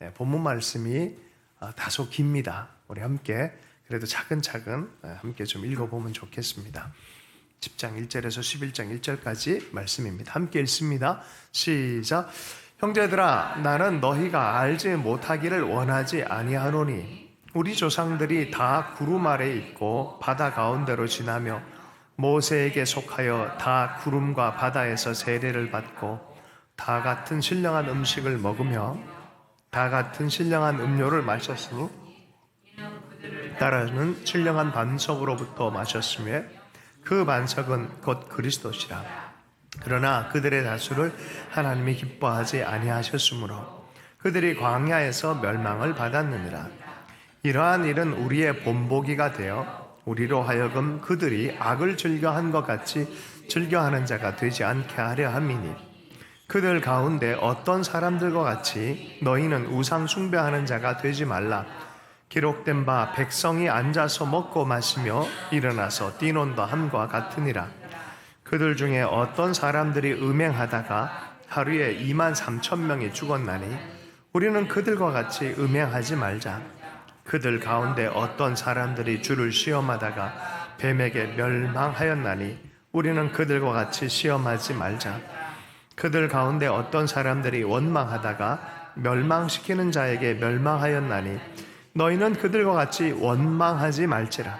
본문 말씀이 다소 깁니다. 우리 함께 그래도 차근차근 함께 좀 읽어보면 좋겠습니다. 10장 1절에서 11장 1절까지 말씀입니다. 함께 읽습니다. 시작. 형제들아, 나는 너희가 알지 못하기를 원하지 아니하노니 우리 조상들이 다 구름 아래 있고 바다 가운데로 지나며 모세에게 속하여 다 구름과 바다에서 세례를 받고 다 같은 신령한 음식을 먹으며 다 같은 신령한 음료를 마셨으니 따라는 신령한 반석으로부터 마셨으며 그 반석은 곧 그리스도시라. 그러나 그들의 다수를 하나님이 기뻐하지 아니하셨으므로 그들이 광야에서 멸망을 받았느니라. 이러한 일은 우리의 본보기가 되어 우리로 하여금 그들이 악을 즐겨한 것 같이 즐겨하는 자가 되지 않게 하려 함이니 그들 가운데 어떤 사람들과 같이 너희는 우상 숭배하는 자가 되지 말라. 기록된 바 백성이 앉아서 먹고 마시며 일어나서 뛰논다 함과 같으니라. 그들 중에 어떤 사람들이 음행하다가 하루에 23,000명이 죽었나니 우리는 그들과 같이 음행하지 말자. 그들 가운데 어떤 사람들이 주를 시험하다가 뱀에게 멸망하였나니 우리는 그들과 같이 시험하지 말자. 그들 가운데 어떤 사람들이 원망하다가 멸망시키는 자에게 멸망하였나니 너희는 그들과 같이 원망하지 말지라.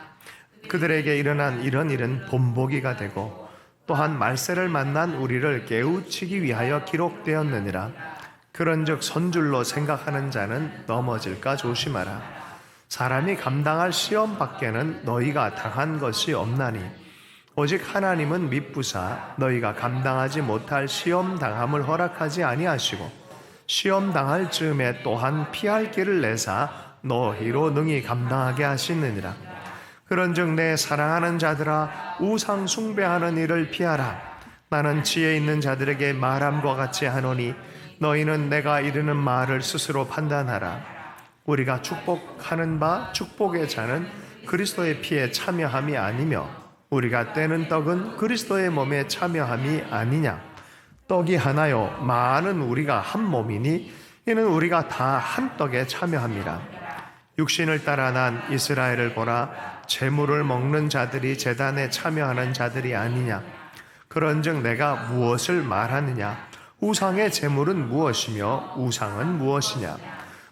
그들에게 일어난 이런 일은 본보기가 되고 또한 말세를 만난 우리를 깨우치기 위하여 기록되었느니라. 그런즉 선줄로 생각하는 자는 넘어질까 조심하라. 사람이 감당할 시험 밖에는 너희가 당한 것이 없나니 오직 하나님은 미쁘사 너희가 감당하지 못할 시험 당함을 허락하지 아니하시고 시험 당할 즈음에 또한 피할 길을 내사 너희로 능히 감당하게 하시느니라. 그런즉 내 사랑하는 자들아, 우상 숭배하는 일을 피하라. 나는 지혜 있는 자들에게 말함과 같이 하노니 너희는 내가 이르는 말을 스스로 판단하라. 우리가 축복하는 바 축복의 자는 그리스도의 피에 참여함이 아니며 우리가 떼는 떡은 그리스도의 몸에 참여함이 아니냐. 떡이 하나요 많은 우리가 한 몸이니 이는 우리가 다 한 떡에 참여함이라. 육신을 따라 난 이스라엘을 보라. 제물을 먹는 자들이 제단에 참여하는 자들이 아니냐. 그런즉 내가 무엇을 말하느냐. 우상의 제물은 무엇이며 우상은 무엇이냐.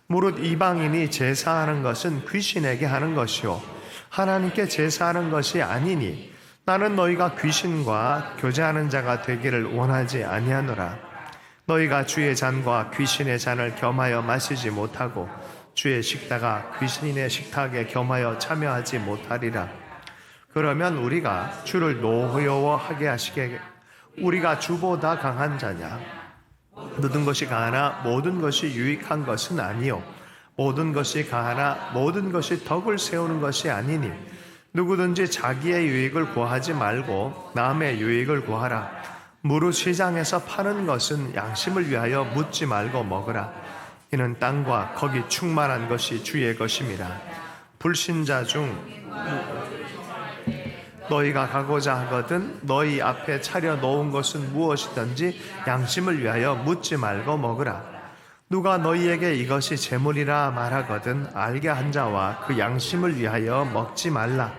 무릇 이방인이 제사하는 것은 귀신에게 하는 것이요 하나님께 제사하는 것이 아니니 나는 너희가 귀신과 교제하는 자가 되기를 원하지 아니하노라. 너희가 주의 잔과 귀신의 잔을 겸하여 마시지 못하고 주의 식다가 귀신의 식탁에 겸하여 참여하지 못하리라. 그러면 우리가 주를 노여워하게 하시게 우리가 주보다 강한 자냐. 모든 것이 가하나 모든 것이 유익한 것은 아니요 모든 것이 가하나 모든 것이 덕을 세우는 것이 아니니 누구든지 자기의 유익을 구하지 말고 남의 유익을 구하라. 무릇 시장에서 파는 것은 양심을 위하여 묻지 말고 먹으라. 이는 땅과 거기 충만한 것이 주의 것임이라. 불신자 중 너희가 가고자 하거든 너희 앞에 차려 놓은 것은 무엇이든지 양심을 위하여 묻지 말고 먹으라. 누가 너희에게 이것이 재물이라 말하거든 알게 한 자와 그 양심을 위하여 먹지 말라.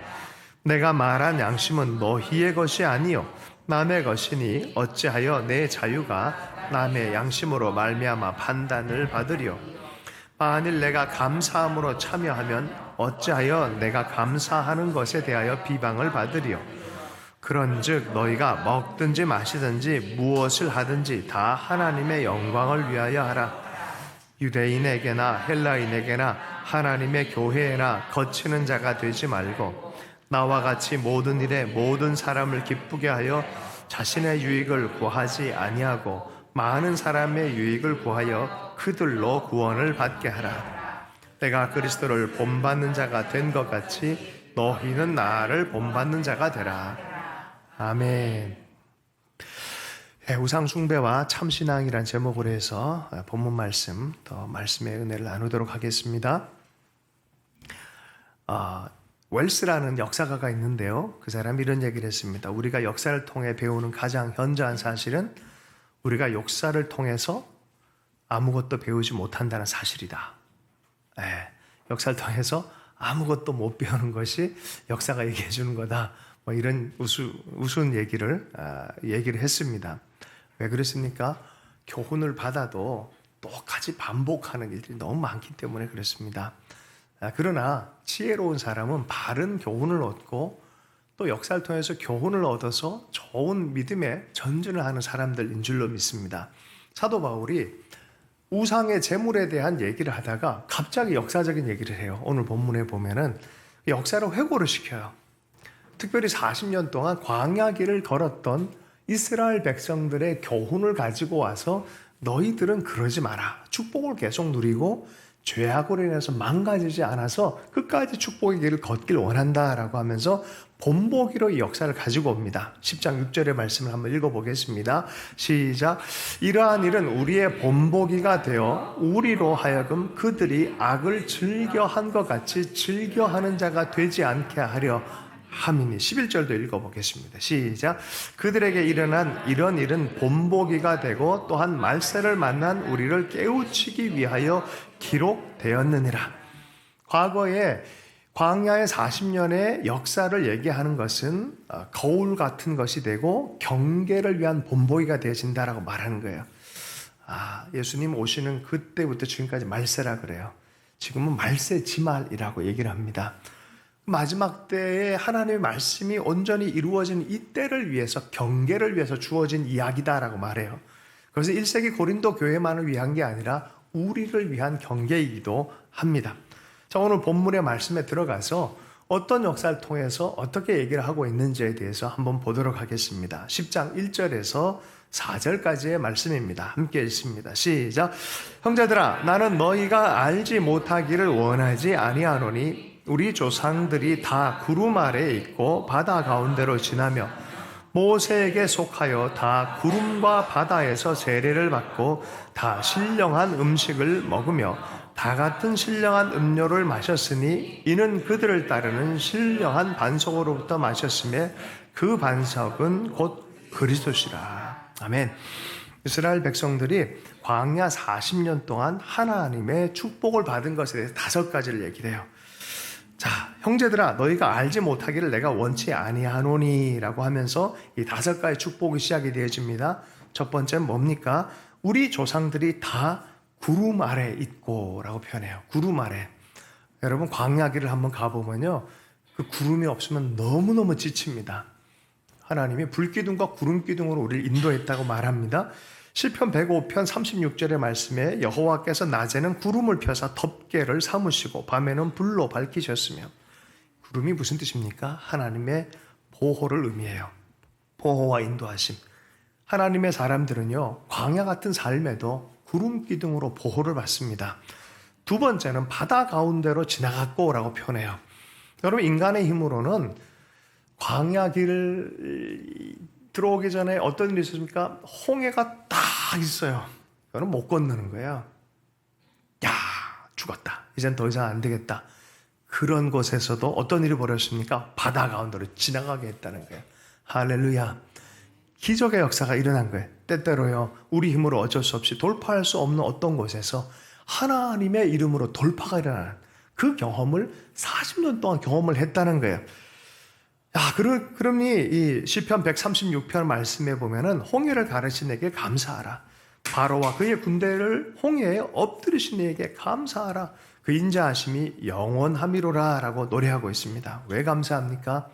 내가 말한 양심은 너희의 것이 아니요 남의 것이니 어찌하여 내 자유가 남의 양심으로 말미암아 판단을 받으리요. 만일 내가 감사함으로 참여하면 어찌하여 내가 감사하는 것에 대하여 비방을 받으리요. 그런즉 너희가 먹든지 마시든지 무엇을 하든지 다 하나님의 영광을 위하여 하라. 유대인에게나 헬라인에게나 하나님의 교회에나 거치는 자가 되지 말고 나와 같이 모든 일에 모든 사람을 기쁘게 하여 자신의 유익을 구하지 아니하고 많은 사람의 유익을 구하여 그들로 구원을 받게 하라. 내가 그리스도를 본받는 자가 된 것 같이 너희는 나를 본받는 자가 되라. 아멘. 우상 숭배와 참신앙이란 제목으로 해서 본문 말씀, 더 말씀의 은혜를 나누도록 하겠습니다. 웰스라는 역사가가 있는데요. 그 사람이 이런 얘기를 했습니다. 우리가 역사를 통해 배우는 가장 현저한 사실은 우리가 역사를 통해서 아무것도 배우지 못한다는 사실이다. 예, 역사를 통해서 아무것도 못 배우는 것이 역사가 얘기해 주는 거다. 뭐 이런 우스운 얘기를 했습니다. 왜 그랬습니까? 교훈을 받아도 똑같이 반복하는 일들이 너무 많기 때문에 그렇습니다. 그러나 지혜로운 사람은 바른 교훈을 얻고 또 역사를 통해서 교훈을 얻어서 좋은 믿음의 전진을 하는 사람들인 줄로 믿습니다. 사도 바울이 우상의 제물에 대한 얘기를 하다가 갑자기 역사적인 얘기를 해요. 오늘 본문에 보면은 역사를 회고를 시켜요. 특별히 40년 동안 광야길을 걸었던 이스라엘 백성들의 교훈을 가지고 와서 너희들은 그러지 마라. 축복을 계속 누리고 죄악으로 인해서 망가지지 않아서 끝까지 축복의 길을 걷길 원한다라고 하면서 본보기로 이 역사를 가지고 옵니다. 10장 6절의 말씀을 한번 읽어보겠습니다. 시작. 이러한 일은 우리의 본보기가 되어 우리로 하여금 그들이 악을 즐겨한 것 같이 즐겨하는 자가 되지 않게 하려 함이니. 11절도 읽어보겠습니다. 시작. 그들에게 일어난 이런 일은 본보기가 되고 또한 말세를 만난 우리를 깨우치기 위하여 기록되었느니라. 과거에 광야의 40년의 역사를 얘기하는 것은 거울 같은 것이 되고 경계를 위한 본보기가 되어진다라고 말하는 거예요. 예수님 오시는 그때부터 지금까지 말세라 그래요. 지금은 말세 지말이라고 얘기를 합니다. 마지막 때에 하나님의 말씀이 온전히 이루어진 이 때를 위해서, 경계를 위해서 주어진 이야기다라고 말해요. 그래서 1세기 고린도 교회만을 위한 게 아니라 우리를 위한 경계이기도 합니다. 자, 오늘 본문의 말씀에 들어가서 어떤 역사를 통해서 어떻게 얘기를 하고 있는지에 대해서 한번 보도록 하겠습니다. 10장 1절에서 4절까지의 말씀입니다. 함께 읽습니다. 시작. 형제들아, 나는 너희가 알지 못하기를 원하지 아니하노니 우리 조상들이 다 구름 아래에 있고 바다 가운데로 지나며 모세에게 속하여 다 구름과 바다에서 세례를 받고 다 신령한 음식을 먹으며 다 같은 신령한 음료를 마셨으니 이는 그들을 따르는 신령한 반석으로부터 마셨으며 그 반석은 곧 그리스도시라. 아멘. 이스라엘 백성들이 광야 40년 동안 하나님의 축복을 받은 것에 대해서 5가지를 얘기를 해요. 자, 형제들아, 너희가 알지 못하기를 내가 원치 아니하노니라고 하면서 이 5가지 축복이 시작이 되어집니다. 첫 번째는 뭡니까? 우리 조상들이 다 구름 아래 있고 라고 표현해요. 구름 아래. 여러분, 광야길을 한번 가보면요, 그 구름이 없으면 너무너무 지칩니다. 하나님이 불기둥과 구름기둥으로 우리를 인도했다고 말합니다. 시편 105편 36절의 말씀에 여호와께서 낮에는 구름을 펴사 덮개를 삼으시고 밤에는 불로 밝히셨으며. 구름이 무슨 뜻입니까? 하나님의 보호를 의미해요. 보호와 인도하심. 하나님의 사람들은요, 광야 같은 삶에도 구름 기둥으로 보호를 받습니다. 두 번째는 바다 가운데로 지나갔고라고 표현해요. 여러분, 인간의 힘으로는 광야길 들어오기 전에 어떤 일이 있었습니까? 홍해가 딱 있어요. 이거는 못 건너는 거예요. 야, 죽었다. 이젠 더 이상 안 되겠다. 그런 곳에서도 어떤 일이 벌어졌습니까? 바다 가운데로 지나가게 했다는 거예요. 할렐루야. 기적의 역사가 일어난 거예요. 때때로요, 우리 힘으로 어쩔 수 없이 돌파할 수 없는 어떤 곳에서 하나님의 이름으로 돌파가 일어나는 그 경험을 40년 동안 경험을 했다는 거예요. 그러니 이 시편 136편 말씀에 보면은 홍해를 가르신 이에게 감사하라. 바로와 그의 군대를 홍해에 엎드리신 이에게 감사하라. 그 인자하심이 영원함이로라 라고 노래하고 있습니다. 왜 감사합니까?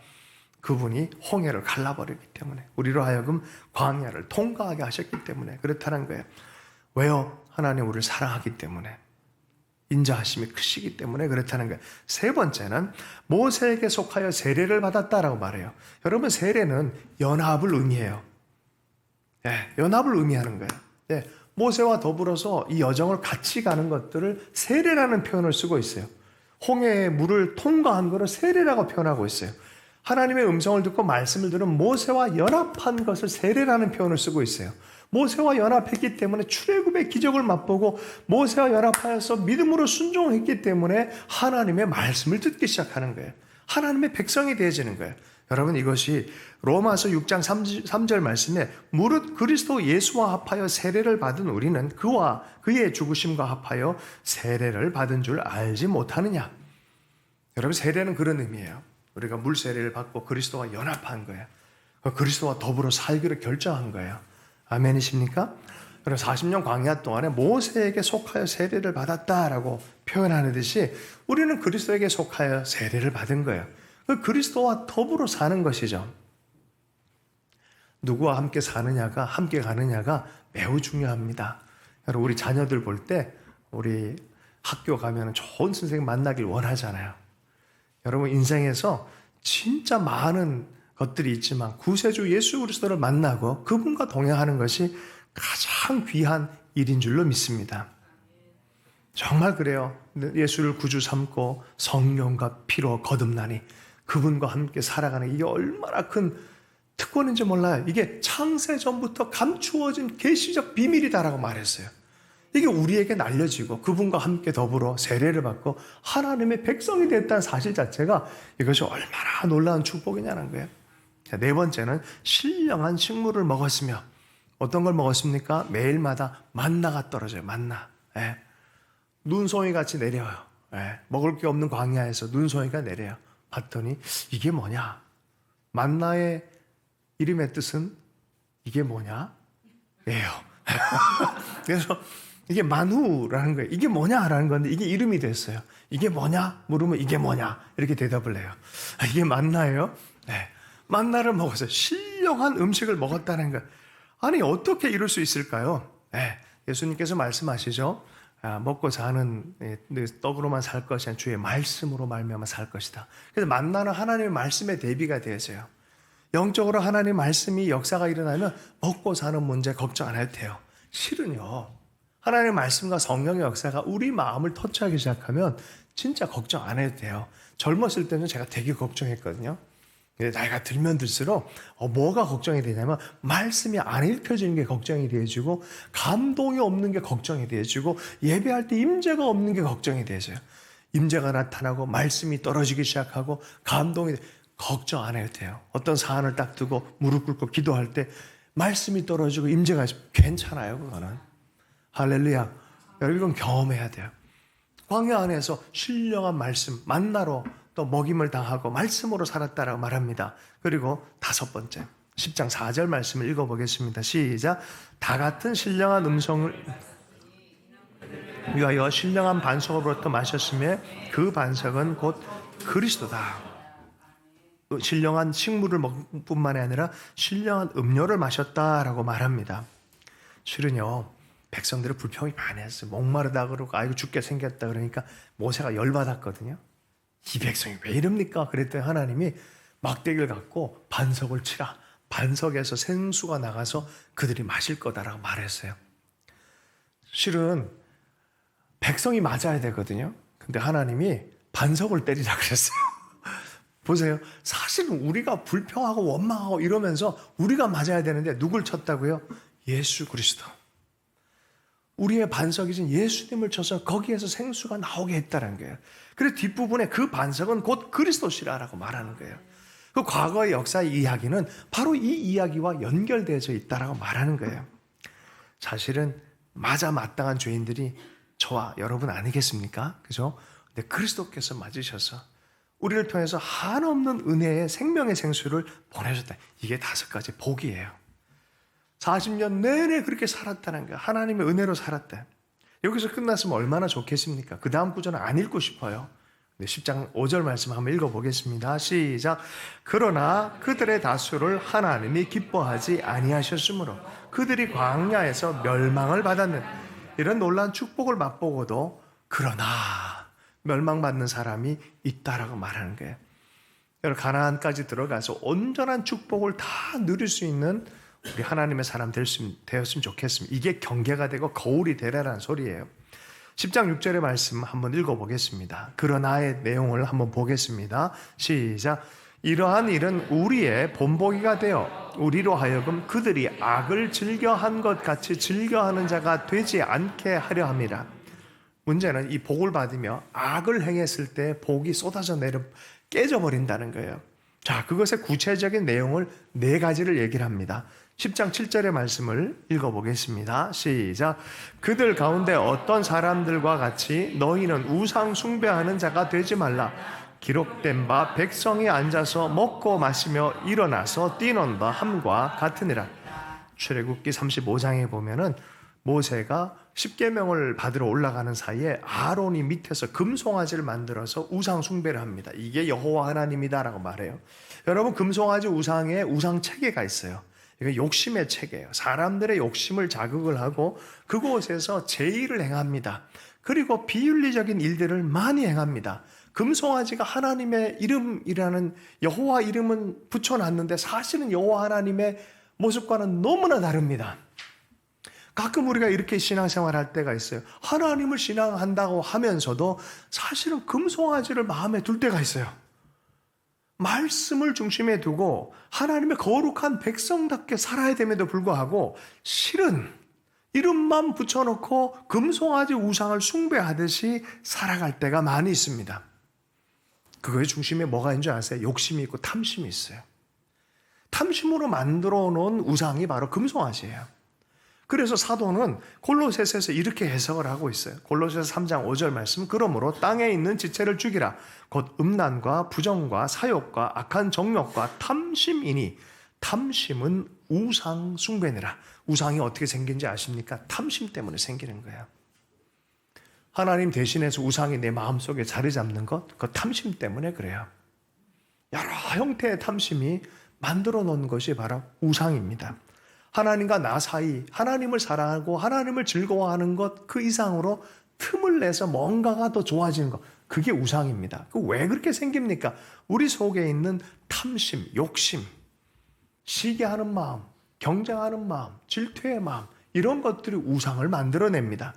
그분이 홍해를 갈라버리기 때문에, 우리로 하여금 광야를 통과하게 하셨기 때문에 그렇다는 거예요. 왜요? 하나님 우리를 사랑하기 때문에, 인자하심이 크시기 때문에 그렇다는 거예요. 세 번째는 모세에게 속하여 세례를 받았다라고 말해요. 여러분, 세례는 연합을 의미해요. 연합을 의미하는 거예요. 모세와 더불어서 이 여정을 같이 가는 것들을 세례라는 표현을 쓰고 있어요. 홍해의 물을 통과한 것을 세례라고 표현하고 있어요. 하나님의 음성을 듣고 말씀을 들은 모세와 연합한 것을 세례라는 표현을 쓰고 있어요. 모세와 연합했기 때문에 출애굽의 기적을 맛보고 모세와 연합하여서 믿음으로 순종했기 때문에 하나님의 말씀을 듣기 시작하는 거예요. 하나님의 백성이 되어지는 거예요. 여러분, 이것이 로마서 6장 3절 말씀에 무릇 그리스도 예수와 합하여 세례를 받은 우리는 그와 그의 죽으심과 합하여 세례를 받은 줄 알지 못하느냐. 여러분, 세례는 그런 의미예요. 우리가 물 세례를 받고 그리스도와 연합한 거예요. 그리스도와 더불어 살기로 결정한 거예요. 아멘이십니까? 그럼 40년 광야 동안에 모세에게 속하여 세례를 받았다라고 표현하는 듯이 우리는 그리스도에게 속하여 세례를 받은 거예요. 그리스도와 더불어 사는 것이죠. 누구와 함께 사느냐가, 함께 가느냐가 매우 중요합니다. 여러분, 우리 자녀들 볼 때 우리 학교 가면 좋은 선생님 만나길 원하잖아요. 여러분, 인생에서 진짜 많은 것들이 있지만 구세주 예수 그리스도를 만나고 그분과 동행하는 것이 가장 귀한 일인 줄로 믿습니다. 정말 그래요. 예수를 구주 삼고 성령과 피로 거듭나니 그분과 함께 살아가는 이게 얼마나 큰 특권인지 몰라요. 이게 창세 전부터 감추어진 계시적 비밀이다라고 말했어요. 이게 우리에게 날려지고 그분과 함께 더불어 세례를 받고 하나님의 백성이 됐다는 사실 자체가 이것이 얼마나 놀라운 축복이냐는 거예요. 자, 네 번째는 신령한 식물을 먹었으며, 어떤 걸 먹었습니까? 매일마다 만나가 떨어져요. 만나. 예. 눈송이 같이 내려요. 예. 먹을 게 없는 광야에서 눈송이가 내려요. 봤더니 이게 뭐냐? 만나의 이름의 뜻은 이게 뭐냐? 예요. 그래서 이게 만후라는 거예요. 이게 뭐냐라는 건데 이게 이름이 됐어요. 이게 뭐냐? 물으면 이게 뭐냐? 이렇게 대답을 해요. 이게 만나예요? 네. 만나를 먹어서 신령한 음식을 먹었다는 거예요. 아니, 어떻게 이룰 수 있을까요? 네. 예수님께서 말씀하시죠. 먹고 사는 떡으로만 살 것이 아니라 주의 말씀으로 말미암아 살 것이다. 그래서 만나는 하나님의 말씀의 대비가 되어져요. 영적으로 하나님의 말씀이 역사가 일어나면 먹고 사는 문제 걱정 안 해도 돼요. 실은요, 하나님의 말씀과 성령의 역사가 우리 마음을 터치하기 시작하면 진짜 걱정 안 해도 돼요. 젊었을 때는 제가 되게 걱정했거든요. 근데 나이가 들면 들수록 뭐가 걱정이 되냐면 말씀이 안 읽혀지는 게 걱정이 되어지고 감동이 없는 게 걱정이 되어지고 예배할 때 임재가 없는 게 걱정이 되어져요. 임재가 나타나고 말씀이 떨어지기 시작하고 감동이 걱정 안 해도 돼요. 어떤 사안을 딱 두고 무릎 꿇고 기도할 때 말씀이 떨어지고 임재가 괜찮아요. 그거는 할렐루야. 여러분, 이건 경험해야 돼요. 광야 안에서 신령한 말씀 만나로 또 먹임을 당하고 말씀으로 살았다라고 말합니다. 그리고 다섯 번째 10장 4절 말씀을 읽어보겠습니다. 시작. 다 같은 신령한 음성을 위하여 신령한 반석으로부터 마셨으며 그 반석은 곧 그리스도다. 신령한 식물을 먹을 뿐만 아니라 신령한 음료를 마셨다라고 말합니다. 실은요, 백성들의 불평이 많이 했어요. 목마르다 그러고 아이고 죽게 생겼다 그러니까 모세가 열받았거든요. 이 백성이 왜 이럽니까? 그랬더니 하나님이 막대기를 갖고 반석을 치라. 반석에서 생수가 나가서 그들이 마실 거다라고 말했어요. 실은 백성이 맞아야 되거든요. 근데 하나님이 반석을 때리라 그랬어요. 보세요. 사실은 우리가 불평하고 원망하고 이러면서 우리가 맞아야 되는데 누굴 쳤다고요? 예수 그리스도. 우리의 반석이신 예수님을 쳐서 거기에서 생수가 나오게 했다는 거예요. 그래서 뒷부분에 그 반석은 곧 그리스도시라고 말하는 거예요. 그 과거의 역사의 이야기는 바로 이 이야기와 연결되어져 있다라고 말하는 거예요. 사실은 마땅한 죄인들이 저와 여러분 아니겠습니까? 그죠? 근데 그리스도께서 맞으셔서 우리를 통해서 한없는 은혜의 생명의 생수를 보내셨다. 이게 다섯 가지 복이에요. 40년 내내 그렇게 살았다는 거야. 하나님의 은혜로 살았다. 여기서 끝났으면 얼마나 좋겠습니까? 그 다음 구절은 안 읽고 싶어요. 10장 5절 말씀 한번 읽어보겠습니다. 시작. 그러나 그들의 다수를 하나님이 기뻐하지 아니하셨으므로 그들이 광야에서 멸망을 받았는 이런 놀라운 축복을 맛보고도 그러나 멸망받는 사람이 있다라고 말하는 거예요. 여러분, 가나안까지 들어가서 온전한 축복을 다 누릴 수 있는 우리 하나님의 사람 되었으면 좋겠습니다. 이게 경계가 되고 거울이 되라는 소리예요. 10장 6절의 말씀 한번 읽어보겠습니다. 그러나의 내용을 한번 보겠습니다. 시작. 이러한 일은 우리의 본보기가 되어 우리로 하여금 그들이 악을 즐겨한 것 같이 즐겨하는 자가 되지 않게 하려 함이라. 문제는 이 복을 받으며 악을 행했을 때 복이 쏟아져 내려 깨져버린다는 거예요. 자, 그것의 구체적인 내용을 네 가지를 얘기를 합니다. 10장 7절의 말씀을 읽어보겠습니다. 시작. 그들 가운데 어떤 사람들과 같이 너희는 우상 숭배하는 자가 되지 말라. 기록된 바 백성이 앉아서 먹고 마시며 일어나서 뛰논다 함과 같으니라. 출애굽기 35장에 보면은 모세가 십계명을 받으러 올라가는 사이에 아론이 밑에서 금송아지를 만들어서 우상 숭배를 합니다. 이게 여호와 하나님이다라고 말해요. 여러분, 금송아지 우상에 우상 체계가 있어요. 이거 욕심의 체계예요. 사람들의 욕심을 자극을 하고 그곳에서 제의를 행합니다. 그리고 비윤리적인 일들을 많이 행합니다. 금송아지가 하나님의 이름이라는 여호와 이름은 붙여놨는데 사실은 여호와 하나님의 모습과는 너무나 다릅니다. 가끔 우리가 이렇게 신앙생활할 때가 있어요. 하나님을 신앙한다고 하면서도 사실은 금송아지를 마음에 둘 때가 있어요. 말씀을 중심에 두고 하나님의 거룩한 백성답게 살아야 됨에도 불구하고 실은 이름만 붙여놓고 금송아지 우상을 숭배하듯이 살아갈 때가 많이 있습니다. 그거의 중심에 뭐가 있는 줄 아세요? 욕심이 있고 탐심이 있어요. 탐심으로 만들어 놓은 우상이 바로 금송아지예요. 그래서 사도는 골로새서에서 이렇게 해석을 하고 있어요. 골로새서 3장 5절 말씀. 그러므로 땅에 있는 지체를 죽이라. 곧 음란과 부정과 사욕과 악한 정욕과 탐심이니 탐심은 우상 숭배니라. 우상이 어떻게 생긴지 아십니까? 탐심 때문에 생기는 거예요. 하나님 대신해서 우상이 내 마음속에 자리 잡는 것, 그 탐심 때문에 그래요. 여러 형태의 탐심이 만들어 놓은 것이 바로 우상입니다. 하나님과 나 사이, 하나님을 사랑하고 하나님을 즐거워하는 것 그 이상으로 틈을 내서 뭔가가 더 좋아지는 것, 그게 우상입니다. 그 왜 그렇게 생깁니까? 우리 속에 있는 탐심, 욕심, 시기하는 마음, 경쟁하는 마음, 질투의 마음, 이런 것들이 우상을 만들어냅니다.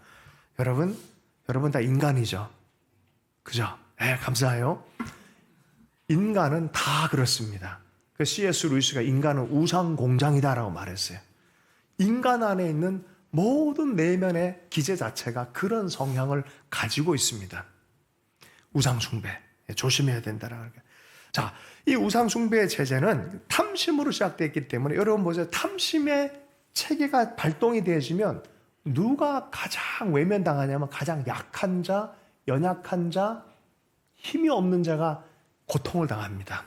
여러분 다 인간이죠. 그죠? 감사해요. 인간은 다 그렇습니다. 그 C.S. 루이스가 인간은 우상 공장이다라고 말했어요. 인간 안에 있는 모든 내면의 기제 자체가 그런 성향을 가지고 있습니다. 우상 숭배 조심해야 된다라고. 자, 이 우상 숭배의 체제는 탐심으로 시작됐기 때문에 여러분 보세요. 탐심의 체계가 발동이 되어지면 누가 가장 외면당하냐면 가장 약한 자, 연약한 자, 힘이 없는 자가 고통을 당합니다.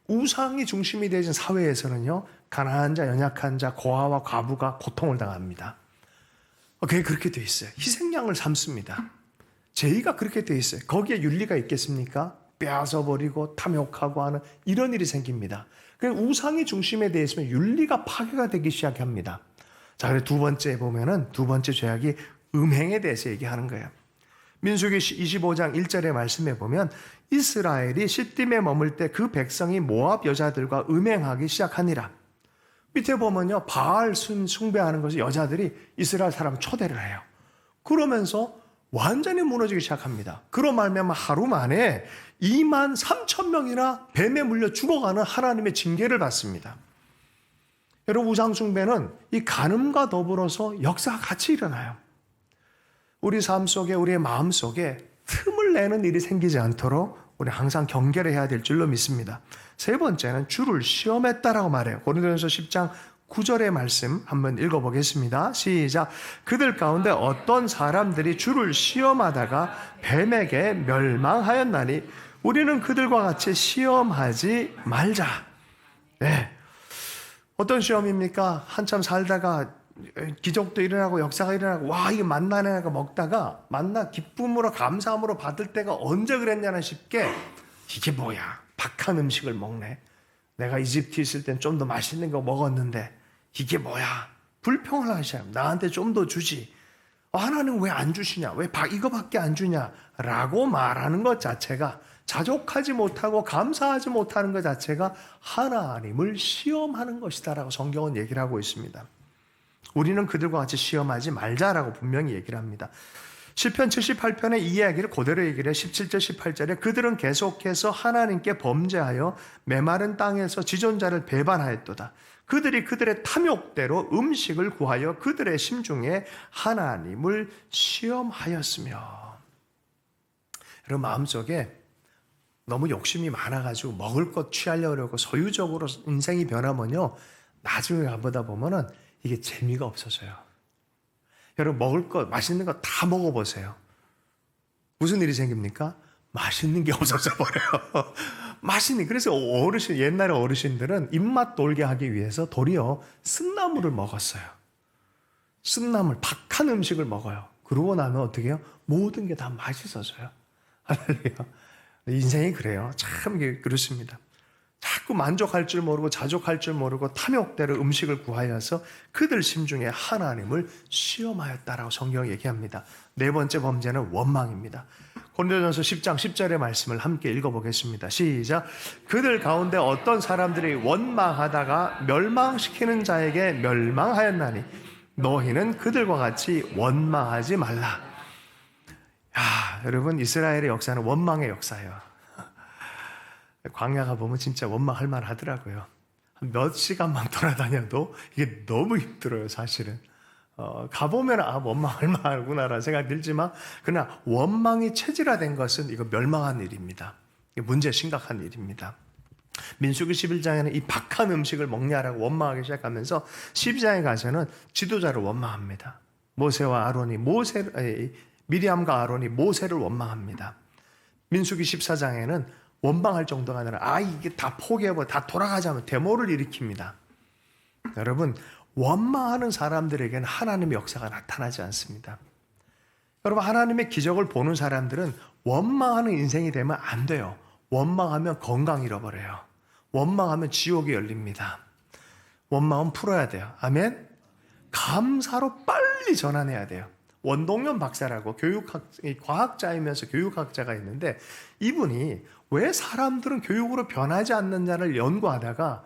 우상이 중심이 되어진 사회에서는요, 가난한 자, 연약한 자, 고아와 과부가 고통을 당합니다. 그게 그렇게 돼 있어요. 희생양을 삼습니다. 제의가 그렇게 돼 있어요. 거기에 윤리가 있겠습니까? 빼앗아버리고 탐욕하고 하는 이런 일이 생깁니다. 그래서 우상이 중심에 대해 있으면 윤리가 파괴가 되기 시작합니다. 자, 그래서 두 번째 죄악이 음행에 대해서 얘기하는 거예요. 민수기 25장 1절의 말씀에 보면 이스라엘이 시딤에 머물 때 그 백성이 모압 여자들과 음행하기 시작하니라. 밑에 보면요, 바알 숭배하는 것을 여자들이 이스라엘 사람 초대를 해요. 그러면서 완전히 무너지기 시작합니다. 그로 말미암아 하루 만에 2만 3천 명이나 뱀에 물려 죽어가는 하나님의 징계를 받습니다. 여러분, 우상 숭배는 이 간음과 더불어서 역사가 같이 일어나요. 우리 삶 속에, 우리의 마음 속에 틈을 내는 일이 생기지 않도록 우리 항상 경계를 해야 될 줄로 믿습니다. 세 번째는 주를 시험했다라고 말해요. 고린도전서 10장 9절의 말씀 한번 읽어보겠습니다. 시작. 그들 가운데 어떤 사람들이 주를 시험하다가 뱀에게 멸망하였나니 우리는 그들과 같이 시험하지 말자. 네. 어떤 시험입니까? 한참 살다가 기적도 일어나고 역사가 일어나고 와 이게 만나네가 먹다가 만나 기쁨으로 감사함으로 받을 때가 언제 그랬냐는 싶게 이게 뭐야 박한 음식을 먹네. 내가 이집트에 있을 땐 좀 더 맛있는 거 먹었는데 이게 뭐야 불평을 하셔요. 나한테 좀 더 주지. 하나님 왜 안 주시냐, 왜 이거밖에 안 주냐라고 말하는 것 자체가, 자족하지 못하고 감사하지 못하는 것 자체가 하나님을 시험하는 것이다라고 성경은 얘기를 하고 있습니다. 우리는 그들과 같이 시험하지 말자라고 분명히 얘기를 합니다. 시편 78편의 이 이야기를 그대로 얘기를 해요. 17절 18절에 그들은 계속해서 하나님께 범죄하여 메마른 땅에서 지존자를 배반하였도다. 그들이 그들의 탐욕대로 음식을 구하여 그들의 심중에 하나님을 시험하였으며. 여러분 마음속에 너무 욕심이 많아가지고 먹을 것 취하려고 소유적으로 인생이 변하면요, 나중에 가보다 보면은 이게 재미가 없어져요. 여러분, 먹을 것, 맛있는 거 다 먹어보세요. 무슨 일이 생깁니까? 맛있는 게 없어져 버려요. 그래서 옛날에 어르신들은 입맛 돌게 하기 위해서 도리어 쓴나물을 먹었어요. 쓴나물, 박한 음식을 먹어요. 그러고 나면 어떻게 해요? 모든 게 다 맛있어져요. 할렐루야. 인생이 그래요. 참 그렇습니다. 자꾸 만족할 줄 모르고 자족할 줄 모르고 탐욕대로 음식을 구하여서 그들 심중에 하나님을 시험하였다라고 성경이 얘기합니다. 네 번째 범죄는 원망입니다. 고린도전서 10장 10절의 말씀을 함께 읽어보겠습니다. 시작. 그들 가운데 어떤 사람들이 원망하다가 멸망시키는 자에게 멸망하였나니 너희는 그들과 같이 원망하지 말라. 야, 여러분, 이스라엘의 역사는 원망의 역사예요. 광야 가보면 진짜 원망할 만 하더라고요. 몇 시간만 돌아다녀도 이게 너무 힘들어요, 사실은. 가보면 원망할 만하구나라는 생각이 들지만, 그러나 원망이 체질화된 것은 이거 멸망한 일입니다. 이게 문제 심각한 일입니다. 민수기 11장에는 이 박한 음식을 먹냐라고 원망하기 시작하면서 12장에 가서는 지도자를 원망합니다. 미리암과 아론이 모세를 원망합니다. 민수기 14장에는 원망할 정도가 아니라 이게 다 포기해버려, 다 돌아가자면 데모를 일으킵니다. 여러분, 원망하는 사람들에게는 하나님의 역사가 나타나지 않습니다. 여러분, 하나님의 기적을 보는 사람들은 원망하는 인생이 되면 안 돼요. 원망하면 건강 잃어버려요. 원망하면 지옥이 열립니다. 원망은 풀어야 돼요. 아멘? 감사로 빨리 전환해야 돼요. 원동면 박사라고 과학자이면서 교육학자가 있는데, 이분이 왜 사람들은 교육으로 변하지 않는지를 연구하다가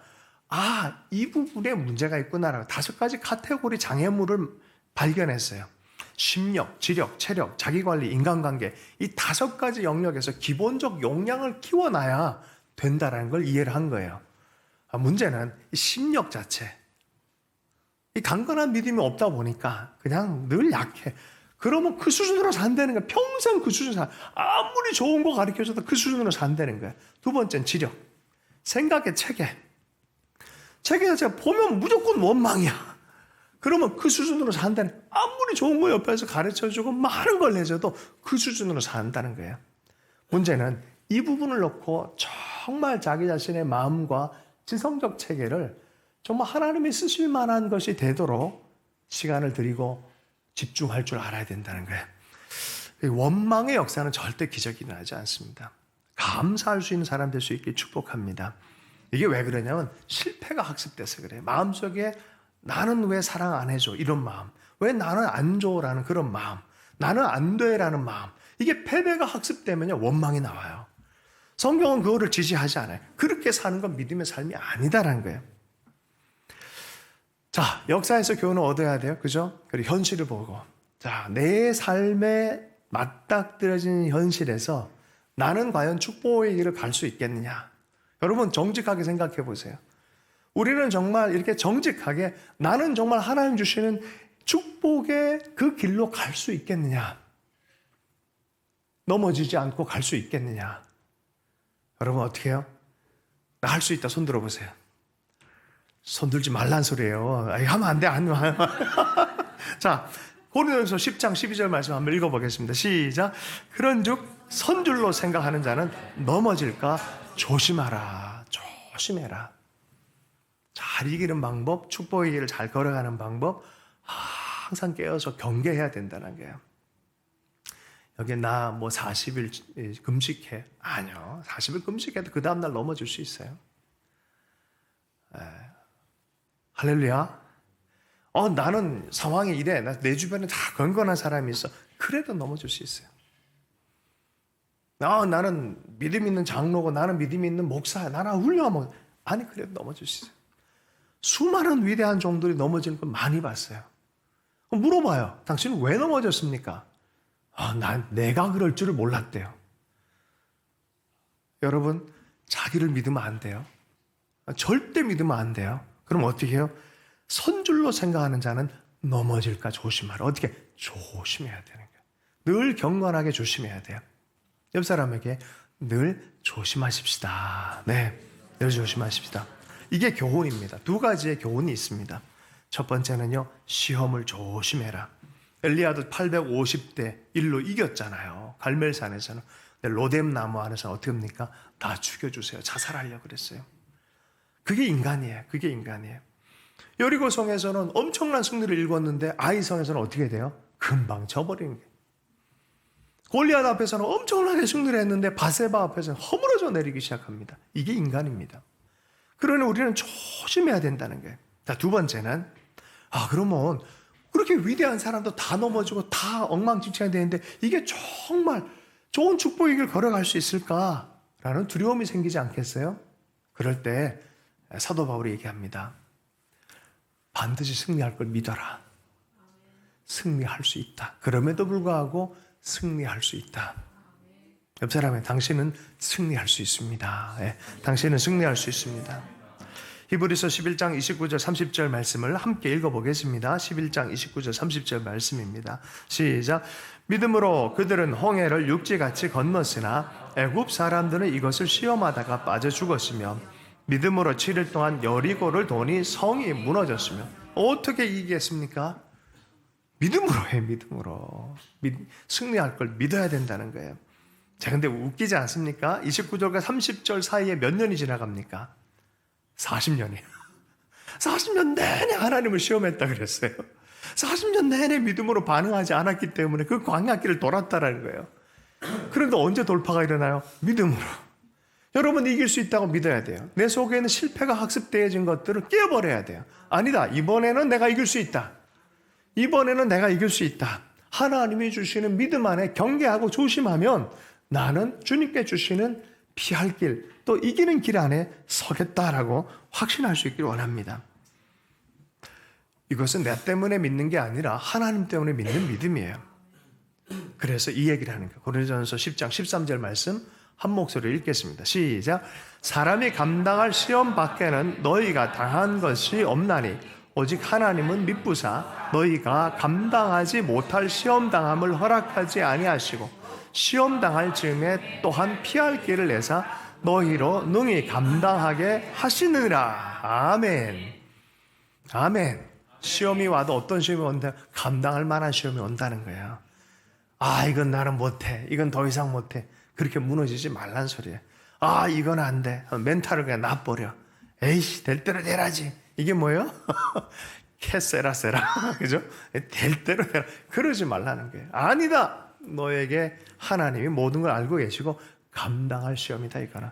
이 부분에 문제가 있구나라고 5가지 카테고리 장애물을 발견했어요. 심력, 지력, 체력, 자기관리, 인간관계, 이 5가지 영역에서 기본적 역량을 키워놔야 된다는 걸 이해를 한 거예요. 문제는 이 심력 자체, 이 강건한 믿음이 없다 보니까 그냥 늘 약해. 그러면 그 수준으로 산다는 거야. 평생 그 수준으로 아무리 좋은 거 가르쳐줘도 그 수준으로 산다는 거야. 두 번째는 지력, 생각의 체계. 체계 자체가 보면 무조건 원망이야. 그러면 그 수준으로 산다는, 아무리 좋은 거 옆에서 가르쳐주고 많은 걸 내줘도 그 수준으로 산다는 거예요. 문제는 이 부분을 놓고 정말 자기 자신의 마음과 지성적 체계를 정말 하나님이 쓰실 만한 것이 되도록 시간을 들이고 집중할 줄 알아야 된다는 거예요. 원망의 역사는 절대 기적이 일어나지 않습니다. 감사할 수 있는 사람 될 수 있게 축복합니다. 이게 왜 그러냐면 실패가 학습돼서 그래요. 마음속에 나는 왜 사랑 안 해줘? 이런 마음. 왜 나는 안 줘? 라는 그런 마음. 나는 안 돼? 라는 마음. 이게 패배가 학습되면요, 원망이 나와요. 성경은 그거를 지지하지 않아요. 그렇게 사는 건 믿음의 삶이 아니다라는 거예요. 자, 역사에서 교훈을 얻어야 돼요. 그죠? 그리고 현실을 보고. 자, 내 삶에 맞닥뜨려진 현실에서 나는 과연 축복의 길을 갈 수 있겠느냐? 여러분, 정직하게 생각해 보세요. 우리는 정말 이렇게 정직하게 나는 정말 하나님 주시는 축복의 그 길로 갈 수 있겠느냐? 넘어지지 않고 갈 수 있겠느냐? 여러분, 어떻게 해요? 나 할 수 있다. 손 들어보세요. 손 들지 말란 소리예요. 하면 안 돼, 안 돼. 자, 고린도전서 10장 12절 말씀 한번 읽어보겠습니다. 시작. 그런즉 선줄로 생각하는 자는 넘어질까 조심하라. 조심해라. 잘 이기는 방법, 축복의 길을 잘 걸어가는 방법, 항상 깨어서 경계해야 된다는 거예요. 여기 나 40일 금식해. 아니요. 40일 금식해도 그 다음날 넘어질 수 있어요. 할렐루야. 나는 상황이 이래. 내 주변에 다 건강한 사람이 있어. 그래도 넘어질 수 있어요. 나는 믿음 있는 장로고 나는 믿음 있는 목사야. 나는 훌륭한 목사. 아니, 그래도 넘어질 수 있어요. 수많은 위대한 종들이 넘어지는 걸 많이 봤어요. 물어봐요. 당신은 왜 넘어졌습니까? 내가 그럴 줄을 몰랐대요. 여러분, 자기를 믿으면 안 돼요. 절대 믿으면 안 돼요. 그럼 어떻게 해요? 선줄로 생각하는 자는 넘어질까 조심하라. 어떻게? 조심해야 되는 거예요. 늘 경건하게 조심해야 돼요. 옆 사람에게 늘 조심하십시다. 네, 늘 조심하십시다. 이게 교훈입니다. 두 가지의 교훈이 있습니다. 첫 번째는요, 시험을 조심해라. 엘리야도 850대 1로 이겼잖아요. 갈멜산에서는. 로뎀 나무 안에서 어떻게 합니까? 다 죽여주세요. 자살하려고 그랬어요. 그게 인간이에요. 그게 인간이에요. 여리고성에서는 엄청난 승리를 일궜는데 아이성에서는 어떻게 돼요? 금방 져버리는 거예요. 골리앗 앞에서는 엄청나게 승리를 했는데 바세바 앞에서는 허물어져 내리기 시작합니다. 이게 인간입니다. 그러니 우리는 조심해야 된다는 거예요. 자, 두 번째는 그러면 그렇게 위대한 사람도 다 넘어지고 다 엉망진창이 되는데 이게 정말 좋은 축복의 길을 걸어갈 수 있을까라는 두려움이 생기지 않겠어요? 그럴 때 사도 바울이 얘기합니다. 반드시 승리할 걸 믿어라. 승리할 수 있다. 그럼에도 불구하고 승리할 수 있다. 옆 사람에 당신은 승리할 수 있습니다. 당신은 승리할 수 있습니다. 히브리서 11장 29절 30절 말씀을 함께 읽어보겠습니다. 11장 29절 30절 말씀입니다. 시작. 믿음으로 그들은 홍해를 육지같이 건넜으나 애굽 사람들은 이것을 시험하다가 빠져 죽었으며 믿음으로 7일 동안 여리고를 도니 성이 무너졌으며 어떻게 이기겠습니까? 믿음으로 해, 믿음으로. 승리할 걸 믿어야 된다는 거예요. 자, 근데 웃기지 않습니까? 29절과 30절 사이에 몇 년이 지나갑니까? 40년이에요. 40년 내내 하나님을 시험했다 그랬어요. 40년 내내 믿음으로 반응하지 않았기 때문에 그 광야길을 돌았다라는 거예요. 그런데 언제 돌파가 일어나요? 믿음으로. 여러분 이길 수 있다고 믿어야 돼요. 내 속에 있는 실패가 학습되어진 것들을 깨버려야 돼요. 아니다. 이번에는 내가 이길 수 있다. 이번에는 내가 이길 수 있다. 하나님이 주시는 믿음 안에 경계하고 조심하면 나는 주님께 주시는 피할 길, 또 이기는 길 안에 서겠다라고 확신할 수 있기를 원합니다. 이것은 내 때문에 믿는 게 아니라 하나님 때문에 믿는 믿음이에요. 그래서 이 얘기를 하는 거예요. 고린도전서 10장 13절 말씀 한 목소리로 읽겠습니다. 시작. 사람이 감당할 시험 밖에는 너희가 당한 것이 없나니 오직 하나님은 미쁘사 너희가 감당하지 못할 시험 당함을 허락하지 아니하시고 시험 당할 즈음에 또한 피할 길을 내사 너희로 능히 감당하게 하시느니라. 아멘. 아멘. 시험이 와도 어떤 시험이 온다? 감당할 만한 시험이 온다는 거예요. 이건 나는 못해. 이건 더 이상 못해. 그렇게 무너지지 말란 소리예요. 이건 안 돼. 멘탈을 그냥 놔버려. 에이씨, 될 대로 되라지. 이게 뭐예요? 캐세라세라. 그죠? 될 대로 되라. 그러지 말라는 거예요. 아니다. 너에게 하나님이 모든 걸 알고 계시고 감당할 시험이다 이거는.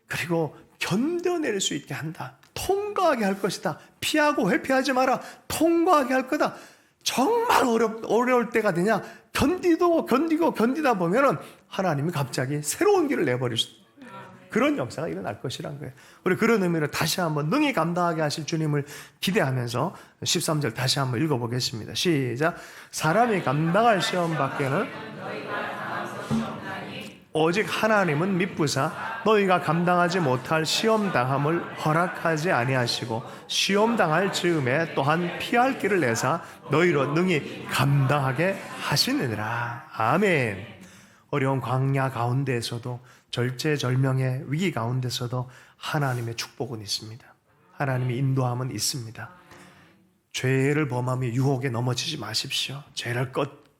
그리고 견뎌낼 수 있게 한다. 통과하게 할 것이다. 피하고 회피하지 마라. 통과하게 할 거다. 정말 어려울 때가 되냐? 견디다 보면은 하나님이 갑자기 새로운 길을 내버릴 수 있다. 그런 역사가 일어날 것이란 거예요. 우리 그런 의미로 다시 한번 능히 감당하게 하실 주님을 기대하면서 13절 다시 한번 읽어보겠습니다. 시작. 사람이 감당할 시험 밖에는 오직 하나님은 미쁘사 너희가 감당하지 못할 시험 당함을 허락하지 아니하시고 시험 당할 즈음에 또한 피할 길을 내사 너희로 능히 감당하게 하시느니라. 아멘. 어려운 광야 가운데에서도 절체절명의 위기 가운데서도 하나님의 축복은 있습니다. 하나님의 인도함은 있습니다. 죄를 범하며 유혹에 넘어지지 마십시오. 죄를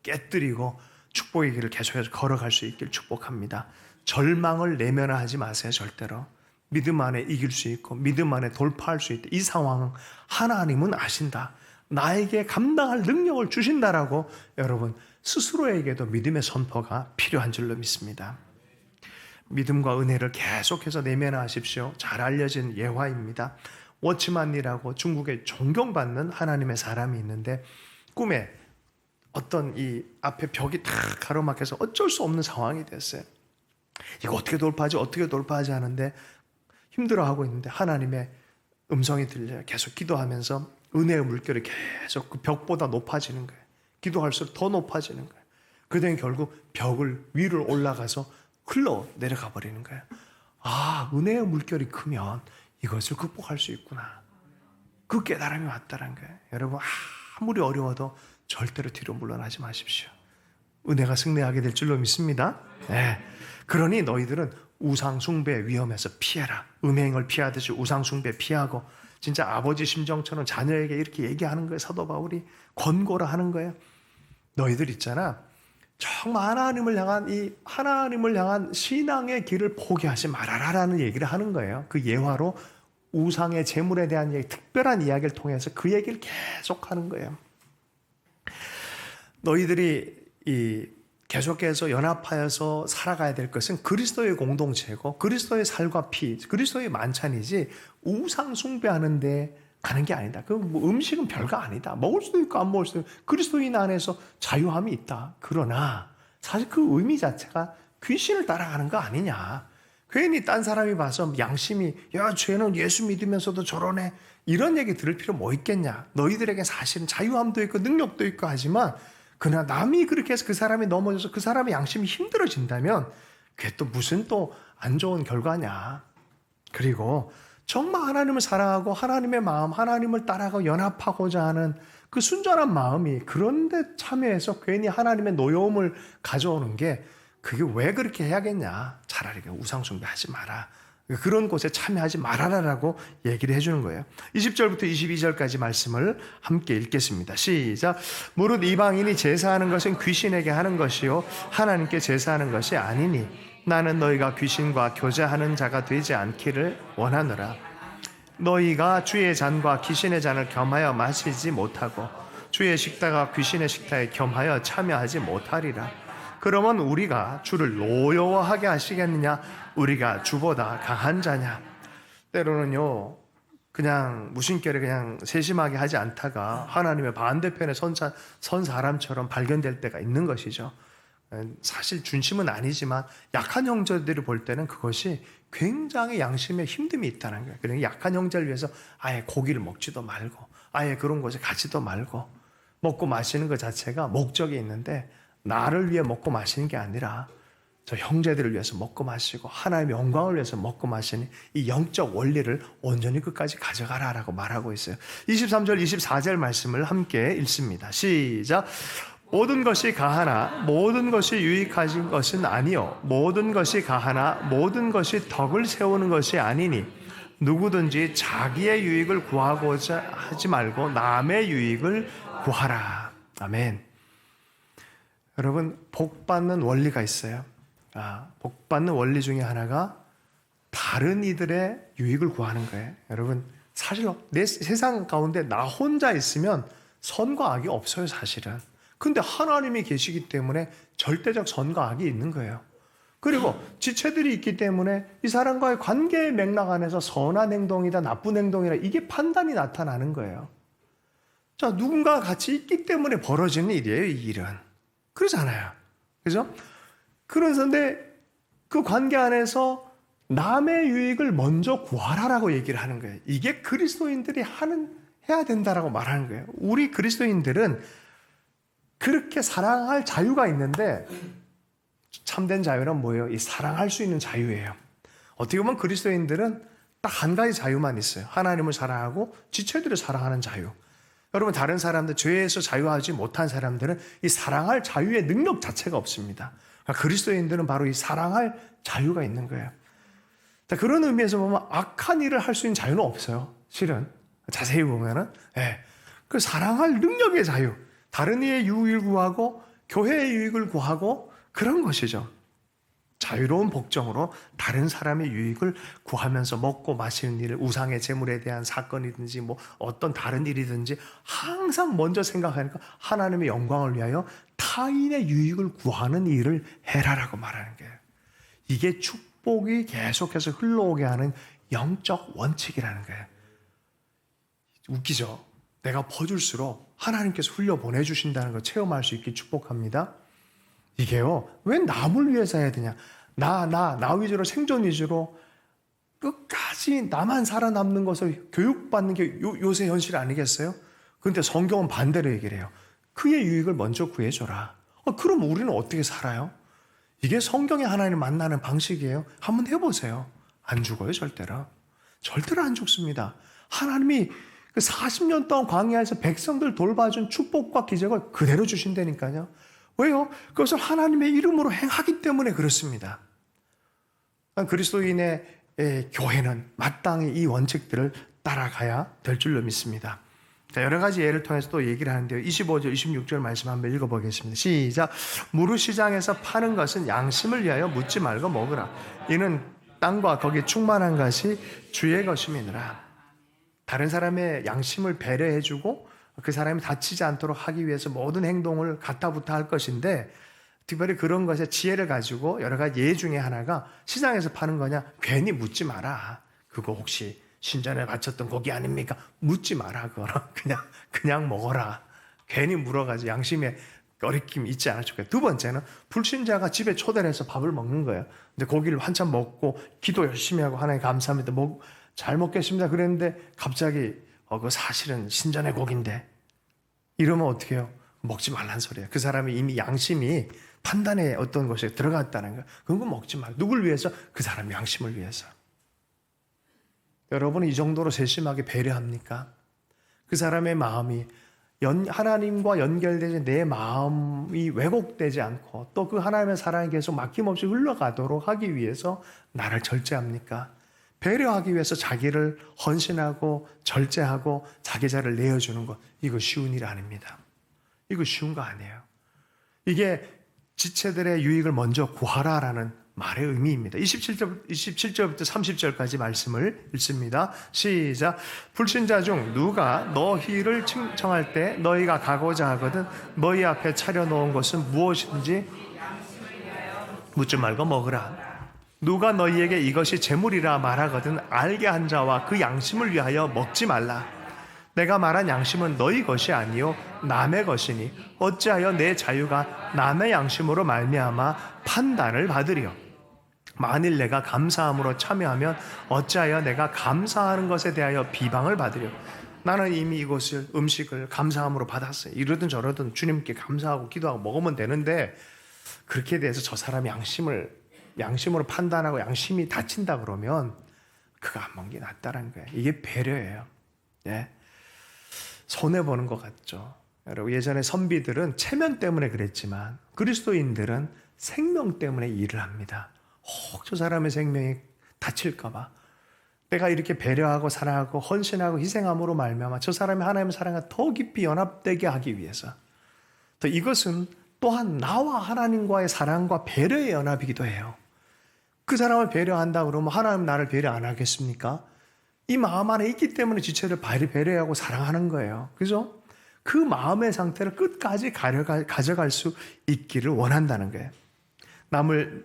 깨뜨리고 축복의 길을 계속해서 걸어갈 수 있길 축복합니다. 절망을 내면하지 마세요. 절대로. 믿음 안에 이길 수 있고 믿음 안에 돌파할 수 있다. 이 상황은 하나님은 아신다. 나에게 감당할 능력을 주신다라고 여러분 스스로에게도 믿음의 선포가 필요한 줄로 믿습니다. 믿음과 은혜를 계속해서 내면하십시오. 잘 알려진 예화입니다. 워치만이라고 중국에 존경받는 하나님의 사람이 있는데 꿈에 어떤 이 앞에 벽이 다 가로막혀서 어쩔 수 없는 상황이 됐어요. 이거 어떻게 돌파하지 하는데 힘들어하고 있는데 하나님의 음성이 들려요. 계속 기도하면서 은혜의 물결이 계속 그 벽보다 높아지는 거예요. 기도할수록 더 높아지는 거예요. 그다음에 결국 벽을 위로 올라가서 흘러 내려가 버리는 거예요. 은혜의 물결이 크면 이것을 극복할 수 있구나. 그 깨달음이 왔다는 거예요. 여러분 아무리 어려워도 절대로 뒤로 물러나지 마십시오. 은혜가 승리하게 될 줄로 믿습니다. 네. 그러니 너희들은 우상 숭배 위험에서 피해라. 음행을 피하듯이 우상 숭배 피하고, 진짜 아버지 심정처럼 자녀에게 이렇게 얘기하는 거예요. 사도 바울이 권고를 하는 거예요. 너희들 있잖아, 정말 하나님을 향한 신앙의 길을 포기하지 말아라라는 얘기를 하는 거예요. 그 예화로 우상의 재물에 대한 얘기, 특별한 이야기를 통해서 그 얘기를 계속 하는 거예요. 너희들이 계속해서 연합하여서 살아가야 될 것은 그리스도의 공동체고 그리스도의 살과 피, 그리스도의 만찬이지 우상 숭배하는데 가는 게 아니다. 그 음식은 별거 아니다. 먹을 수도 있고 안 먹을 수도 있고 그리스도인 안에서 자유함이 있다. 그러나 사실 그 의미 자체가 귀신을 따라가는 거 아니냐. 괜히 딴 사람이 봐서 양심이, 야, 쟤는 예수 믿으면서도 저러네, 이런 얘기 들을 필요 뭐 있겠냐. 너희들에게 사실은 자유함도 있고 능력도 있고 하지만, 그러나 남이 그렇게 해서 그 사람이 넘어져서 그 사람의 양심이 힘들어진다면 그게 또 무슨 또 안 좋은 결과냐. 그리고 정말 하나님을 사랑하고 하나님의 마음, 하나님을 따라가고 연합하고자 하는 그 순전한 마음이 그런데 참여해서 괜히 하나님의 노여움을 가져오는 게, 그게 왜 그렇게 해야겠냐. 차라리 우상숭배 하지 마라. 그런 곳에 참여하지 말아라라고 얘기를 해주는 거예요. 20절부터 22절까지 말씀을 함께 읽겠습니다. 시작. 무릇 이방인이 제사하는 것은 귀신에게 하는 것이요 하나님께 제사하는 것이 아니니 나는 너희가 귀신과 교제하는 자가 되지 않기를 원하노라. 너희가 주의 잔과 귀신의 잔을 겸하여 마시지 못하고 주의 식사가 귀신의 식사에 겸하여 참여하지 못하리라. 그러면 우리가 주를 노여워하게 하시겠느냐? 우리가 주보다 강한 자냐? 때로는요, 그냥 무심결에 그냥 세심하게 하지 않다가 하나님의 반대편에 선 사람처럼 발견될 때가 있는 것이죠. 사실 중심은 아니지만 약한 형제들이 볼 때는 그것이 굉장히 양심에 힘듦이 있다는 거예요. 그러니까 약한 형제를 위해서 아예 고기를 먹지도 말고 아예 그런 곳에 가지도 말고, 먹고 마시는 것 자체가 목적이 있는데 나를 위해 먹고 마시는 게 아니라 저 형제들을 위해서 먹고 마시고 하나님의 영광을 위해서 먹고 마시는 이 영적 원리를 온전히 끝까지 가져가라라고 말하고 있어요. 23절 24절 말씀을 함께 읽습니다. 시작. 모든 것이 가하나 모든 것이 유익하신 것은 아니요 모든 것이 가하나 모든 것이 덕을 세우는 것이 아니니 누구든지 자기의 유익을 구하고자 하지 말고 남의 유익을 구하라. 아멘. 여러분, 복 받는 원리가 있어요. 복 받는 원리 중에 하나가 다른 이들의 유익을 구하는 거예요. 여러분, 사실 내 세상 가운데 나 혼자 있으면 선과 악이 없어요, 사실은. 근데 하나님이 계시기 때문에 절대적 선과 악이 있는 거예요. 그리고 지체들이 있기 때문에 이 사람과의 관계의 맥락 안에서 선한 행동이다, 나쁜 행동이다, 이게 판단이 나타나는 거예요. 자, 누군가가 같이 있기 때문에 벌어지는 일이에요, 이 일은. 그러잖아요. 그죠? 그런데 그 관계 안에서 남의 유익을 먼저 구하라라고 얘기를 하는 거예요. 이게 그리스도인들이 해야 된다라고 말하는 거예요. 우리 그리스도인들은 그렇게 사랑할 자유가 있는데, 참된 자유는 뭐예요? 이 사랑할 수 있는 자유예요. 어떻게 보면 그리스도인들은 딱 한 가지 자유만 있어요. 하나님을 사랑하고 지체들을 사랑하는 자유. 여러분, 다른 사람들, 죄에서 자유하지 못한 사람들은 이 사랑할 자유의 능력 자체가 없습니다. 그러니까 그리스도인들은 바로 이 사랑할 자유가 있는 거예요. 그런 의미에서 보면 악한 일을 할 수 있는 자유는 없어요. 실은 자세히 보면은, 그 사랑할 능력의 자유, 다른 이의 유익을 구하고 교회의 유익을 구하고 그런 것이죠. 자유로운 복종으로 다른 사람의 유익을 구하면서 먹고 마시는 일, 우상의 재물에 대한 사건이든지 뭐 어떤 다른 일이든지 항상 먼저 생각하니까 하나님의 영광을 위하여 타인의 유익을 구하는 일을 해라라고 말하는 거예요. 이게 축복이 계속해서 흘러오게 하는 영적 원칙이라는 거예요. 웃기죠? 내가 퍼줄수록 하나님께서 흘려보내주신다는 걸 체험할 수 있게 축복합니다. 이게요, 왜 남을 위해서 해야 되냐? 나 위주로, 생존 위주로 끝까지 나만 살아남는 것을 교육받는 게 요새 현실 아니겠어요? 그런데 성경은 반대로 얘기를 해요. 그의 유익을 먼저 구해줘라. 그럼 우리는 어떻게 살아요? 이게 성경의 하나님 만나는 방식이에요. 한번 해보세요. 안 죽어요, 절대로. 절대로 안 죽습니다. 하나님이 그 40년 동안 광야에서 백성들 돌봐준 축복과 기적을 그대로 주신다니까요. 왜요? 그것을 하나님의 이름으로 행하기 때문에 그렇습니다. 그리스도인의 교회는 마땅히 이 원칙들을 따라가야 될 줄로 믿습니다. 자, 여러 가지 예를 통해서 또 얘기를 하는데요. 25절, 26절 말씀 한번 읽어보겠습니다. 시작. 무릇시장에서 파는 것은 양심을 위하여 묻지 말고 먹으라. 이는 땅과 거기에 충만한 것이 주의 것임이니라. 다른 사람의 양심을 배려해주고 그 사람이 다치지 않도록 하기 위해서 모든 행동을 갖다부터 할 것인데, 특별히 그런 것에 지혜를 가지고 여러 가지 예 중에 하나가 시장에서 파는 거냐? 괜히 묻지 마라. 그거 혹시 신전에 바쳤던 고기 아닙니까? 묻지 마라. 그거는 그냥 먹어라. 괜히 물어가지고 양심에 거리낌 있지 않을 좋겠다. 두 번째는 불신자가 집에 초대를 해서 밥을 먹는 거예요. 근데 고기를 한참 먹고 기도 열심히 하고 하나님 감사합니다. 잘 먹겠습니다. 그랬는데 갑자기 그거 사실은 신전의 고기인데, 이러면 어떻게 해요? 먹지 말란 소리예요. 그 사람이 이미 양심이 판단에 어떤 것에 들어갔다는 거예요. 그런 거 먹지 말. 누굴 위해서? 그 사람 양심을 위해서. 여러분은 이 정도로 세심하게 배려합니까? 그 사람의 마음이 하나님과 연결되지 내 마음이 왜곡되지 않고 또 그 하나님의 사랑이 계속 막힘없이 흘러가도록 하기 위해서 나를 절제합니까? 배려하기 위해서 자기를 헌신하고 절제하고 자기 자를 내어주는 것, 이거 쉬운 일 아닙니다. 이거 쉬운 거 아니에요. 이게 지체들의 유익을 먼저 구하라라는 말의 의미입니다. 27절부터 30절까지 말씀을 읽습니다. 시작. 불신자 중 누가 너희를 칭청할 때 너희가 가고자 하거든 너희 앞에 차려놓은 것은 무엇인지 묻지 말고 먹으라. 누가 너희에게 이것이 재물이라 말하거든 알게 한 자와 그 양심을 위하여 먹지 말라. 내가 말한 양심은 너희 것이 아니요 남의 것이니 어찌하여 내 자유가 남의 양심으로 말미암아 판단을 받으리요. 만일 내가 감사함으로 참여하면 어찌하여 내가 감사하는 것에 대하여 비방을 받으려. 나는 이미 이것을 음식을 감사함으로 받았어요. 이러든 저러든 주님께 감사하고 기도하고 먹으면 되는데, 그렇게 대해서 저 사람이 양심으로 판단하고 양심이 다친다 그러면 그거 안 먹는 게 낫다는 거예요. 이게 배려예요. 예? 손해보는 것 같죠. 여러분, 예전에 선비들은 체면 때문에 그랬지만 그리스도인들은 생명 때문에 일을 합니다. 혹 저 사람의 생명이 다칠까봐 내가 이렇게 배려하고 사랑하고 헌신하고 희생함으로 말미암아 저 사람이 하나님의 사랑과 더 깊이 연합되게 하기 위해서, 또 이것은 또한 나와 하나님과의 사랑과 배려의 연합이기도 해요. 그 사람을 배려한다 그러면 하나님 나를 배려 안 하겠습니까? 이 마음 안에 있기 때문에 지체를 배려하고 사랑하는 거예요. 그죠? 그 마음의 상태를 끝까지 가져갈 수 있기를 원한다는 거예요.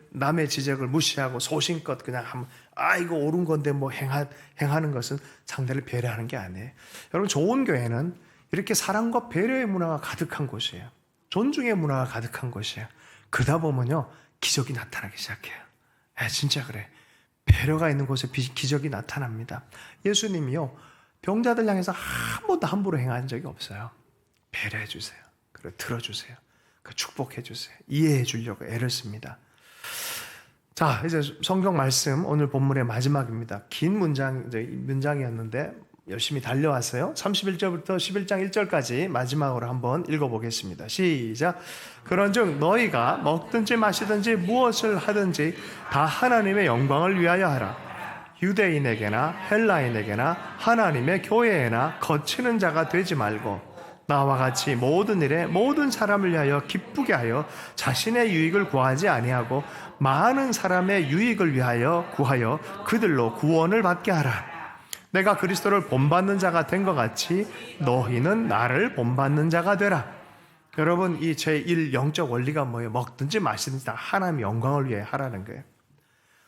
남의 지적을 무시하고 소신껏 그냥 이거 옳은 건데 뭐 행하는 것은 상대를 배려하는 게 아니에요. 여러분, 좋은 교회는 이렇게 사랑과 배려의 문화가 가득한 곳이에요. 존중의 문화가 가득한 곳이에요. 그러다 보면요, 기적이 나타나기 시작해요. 진짜 그래. 배려가 있는 곳에 기적이 나타납니다. 예수님이요, 병자들 향해서 한 번도 함부로 행한 적이 없어요. 배려해 주세요. 그리고 들어주세요. 축복해 주세요. 이해해 주려고 애를 씁니다. 자, 이제 성경 말씀 오늘 본문의 마지막입니다. 긴 문장이었는데 열심히 달려왔어요. 31절부터 11장 1절까지 마지막으로 한번 읽어보겠습니다. 시작. 그런즉 너희가 먹든지 마시든지 무엇을 하든지 다 하나님의 영광을 위하여 하라. 유대인에게나 헬라인에게나 하나님의 교회에나 거치는 자가 되지 말고 나와 같이 모든 일에 모든 사람을 위하여 기쁘게 하여 자신의 유익을 구하지 아니하고 많은 사람의 유익을 위하여 구하여 그들로 구원을 받게 하라. 내가 그리스도를 본받는 자가 된 것 같이 너희는 나를 본받는 자가 되라. 여러분, 이 제1 영적 원리가 뭐예요? 먹든지 마시든지 다 하나님의 영광을 위해 하라는 거예요.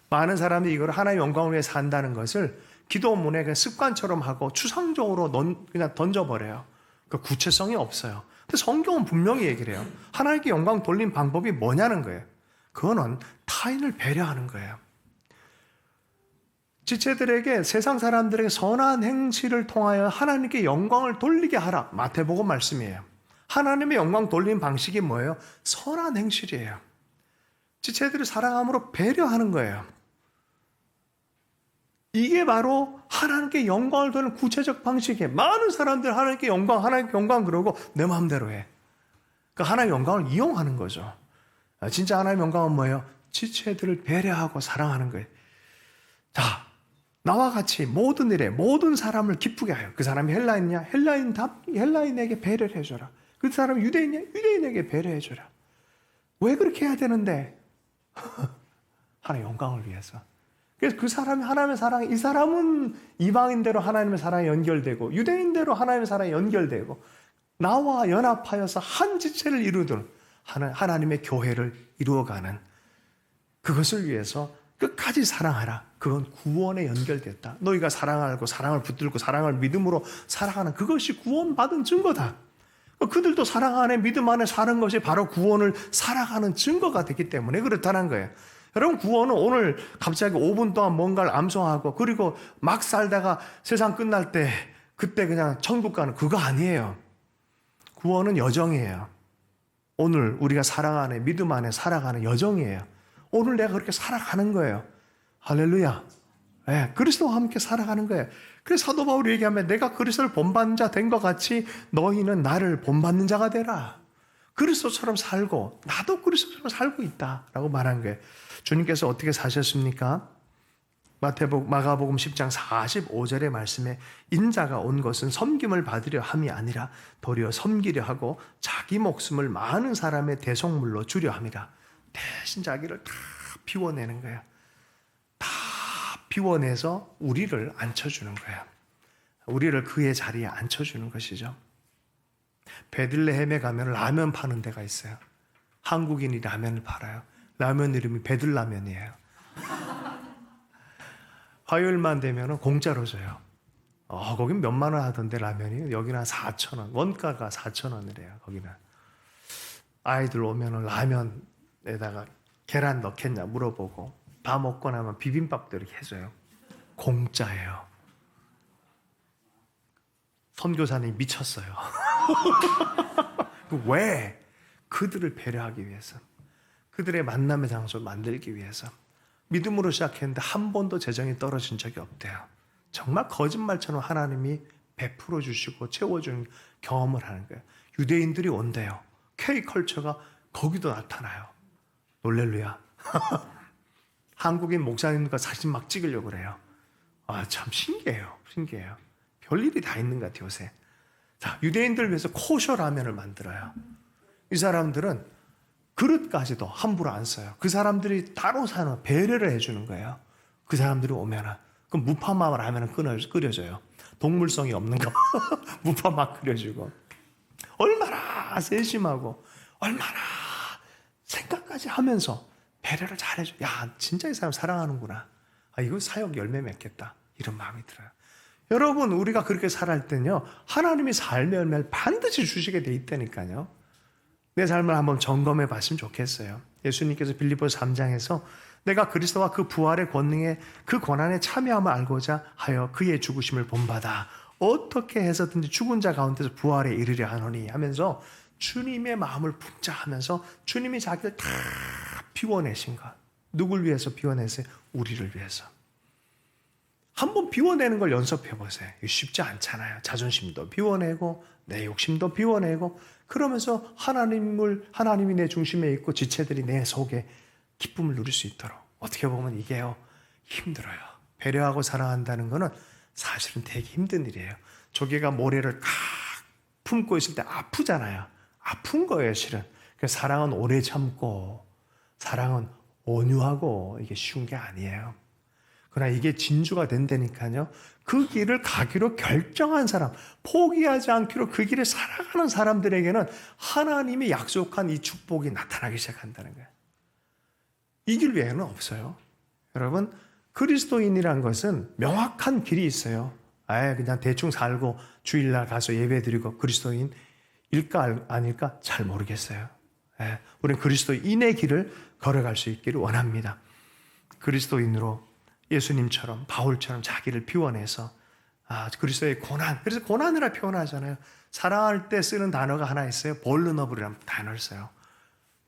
많은 사람들이 이걸 하나님의 영광을 위해 산다는 것을 기도문에 그냥 습관처럼 하고 추상적으로 그냥 던져버려요. 그 구체성이 없어요. 근데 성경은 분명히 얘기를 해요. 하나님께 영광 돌린 방법이 뭐냐는 거예요. 그거는 타인을 배려하는 거예요. 지체들에게, 세상 사람들에게 선한 행실을 통하여 하나님께 영광을 돌리게 하라. 마태복음 말씀이에요. 하나님의 영광 돌리는 방식이 뭐예요? 선한 행실이에요. 지체들을 사랑함으로 배려하는 거예요. 이게 바로 하나님께 영광을 돌리는 구체적 방식이에요. 많은 사람들 하나님께 영광 그러고 내 마음대로 해. 그 하나님의 영광을 이용하는 거죠. 진짜 하나님의 영광은 뭐예요? 지체들을 배려하고 사랑하는 거예요. 자, 나와 같이 모든 일에 모든 사람을 기쁘게 하여. 그 사람이 헬라인이냐? 헬라인에게 배려를 해줘라. 그 사람이 유대인이냐? 유대인에게 배려해줘라. 왜 그렇게 해야 되는데? 하나님의 영광을 위해서. 그래서 그 사람이 하나님의 사랑에, 이 사람은 이방인대로 하나님의 사랑에 연결되고 유대인대로 하나님의 사랑에 연결되고 나와 연합하여서 한 지체를 이루는 하나님의 교회를 이루어가는, 그것을 위해서 끝까지 사랑하라. 그건 구원에 연결됐다. 너희가 사랑하고 사랑을 붙들고 사랑을 믿음으로 살아가는 그것이 구원받은 증거다. 그들도 사랑 안에 믿음 안에 사는 것이 바로 구원을 살아가는 증거가 됐기 때문에 그렇다는 거예요. 여러분, 구원은 오늘 갑자기 5분 동안 뭔가를 암송하고 그리고 막 살다가 세상 끝날 때 그때 그냥 천국 가는 그거 아니에요. 구원은 여정이에요. 오늘 우리가 사랑 안에 믿음 안에 살아가는 여정이에요. 오늘 내가 그렇게 살아가는 거예요. 할렐루야. 네, 그리스도와 함께 살아가는 거예요. 그래서 사도 바울이 얘기하면 내가 그리스도를 본받는 자 된 것 같이 너희는 나를 본받는 자가 되라. 그리스도처럼 살고 나도 그리스도처럼 살고 있다라고 말한 거예요. 주님께서 어떻게 사셨습니까? 마가복음 10장 45절의 말씀에 인자가 온 것은 섬김을 받으려 함이 아니라 도리어 섬기려 하고 자기 목숨을 많은 사람의 대속물로 주려 함이라. 대신 자기를 다 비워내는 거야. 다 비워내서 우리를 앉혀주는 거야. 우리를 그의 자리에 앉혀주는 것이죠. 베들레헴에 가면 라면 파는 데가 있어요. 한국인이 라면을 팔아요. 라면 이름이 베들라면이에요. 화요일만 되면 공짜로 줘요. 거긴 몇만 원 하던데 라면이. 여기는 한 4,000원. 원가가 4,000원이래요. 거기는. 아이들 오면 라면에다가 계란 넣겠냐 물어보고 다 먹고 나면 비빔밥도 이렇게 해줘요. 공짜예요. 선교사님이 미쳤어요. 왜? 그들을 배려하기 위해서. 그들의 만남의 장소를 만들기 위해서. 믿음으로 시작했는데 한 번도 재정이 떨어진 적이 없대요. 정말 거짓말처럼 하나님이 베풀어 주시고 채워주는 경험을 하는 거예요. 유대인들이 온대요. K컬처가 거기도 나타나요. 놀렐루야. 한국인 목사님과 사진 막 찍으려고 그래요. 참 신기해요. 신기해요. 별일이 다 있는 것 같아요, 요새. 자, 유대인들 위해서 코셔 라면을 만들어요. 이 사람들은 그릇까지도 함부로 안 써요. 그 사람들이 따로 사는 배려를 해주는 거예요. 그 사람들이 오면은. 그럼 무파마 라면을 끓여줘요. 동물성이 없는 거. 무파마 끓여주고. 얼마나 세심하고, 얼마나 생각까지 하면서 배려를 잘해줘. 야, 진짜 이 사람 사랑하는구나. 이거 사역 열매 맺겠다. 이런 마음이 들어요. 여러분, 우리가 그렇게 살아갈 때는요, 하나님이 삶의 열매를 반드시 주시게 돼 있다니까요. 내 삶을 한번 점검해 봤으면 좋겠어요. 예수님께서 빌립보서 3장에서 내가 그리스도와 그 부활의 권능에 그 권한에 참여함을 알고자 하여 그의 죽으심을 본받아 어떻게 해서든지 죽은 자 가운데서 부활에 이르려 하노니 하면서 주님의 마음을 품자 하면서 주님이 자기를 다 비워내신 것. 누굴 위해서 비워내세요? 우리를 위해서. 한번 비워내는 걸 연습해 보세요. 쉽지 않잖아요. 자존심도 비워내고 내 욕심도 비워내고 그러면서 하나님이 내 중심에 있고 지체들이 내 속에 기쁨을 누릴 수 있도록. 어떻게 보면 이게요, 힘들어요. 배려하고 사랑한다는 거는 사실은 되게 힘든 일이에요. 조개가 모래를 칵 품고 있을 때 아프잖아요. 아픈 거예요, 실은. 그래서 사랑은 오래 참고 사랑은 온유하고 이게 쉬운 게 아니에요. 그러나 이게 진주가 된다니까요. 그 길을 가기로 결정한 사람, 포기하지 않기로 그 길을 살아가는 사람들에게는 하나님이 약속한 이 축복이 나타나기 시작한다는 거예요. 이 길 외에는 없어요. 여러분, 그리스도인이란 것은 명확한 길이 있어요. 그냥 대충 살고 주일날 가서 예배드리고 그리스도인일까 아닐까 잘 모르겠어요. 우리는 그리스도인의 길을 걸어갈 수 있기를 원합니다. 그리스도인으로 예수님처럼 바울처럼 자기를 비워내서 그리스도의 고난, 그래서 고난이라 표현하잖아요. 사랑할 때 쓰는 단어가 하나 있어요. 볼너너블이라는 단어를 써요.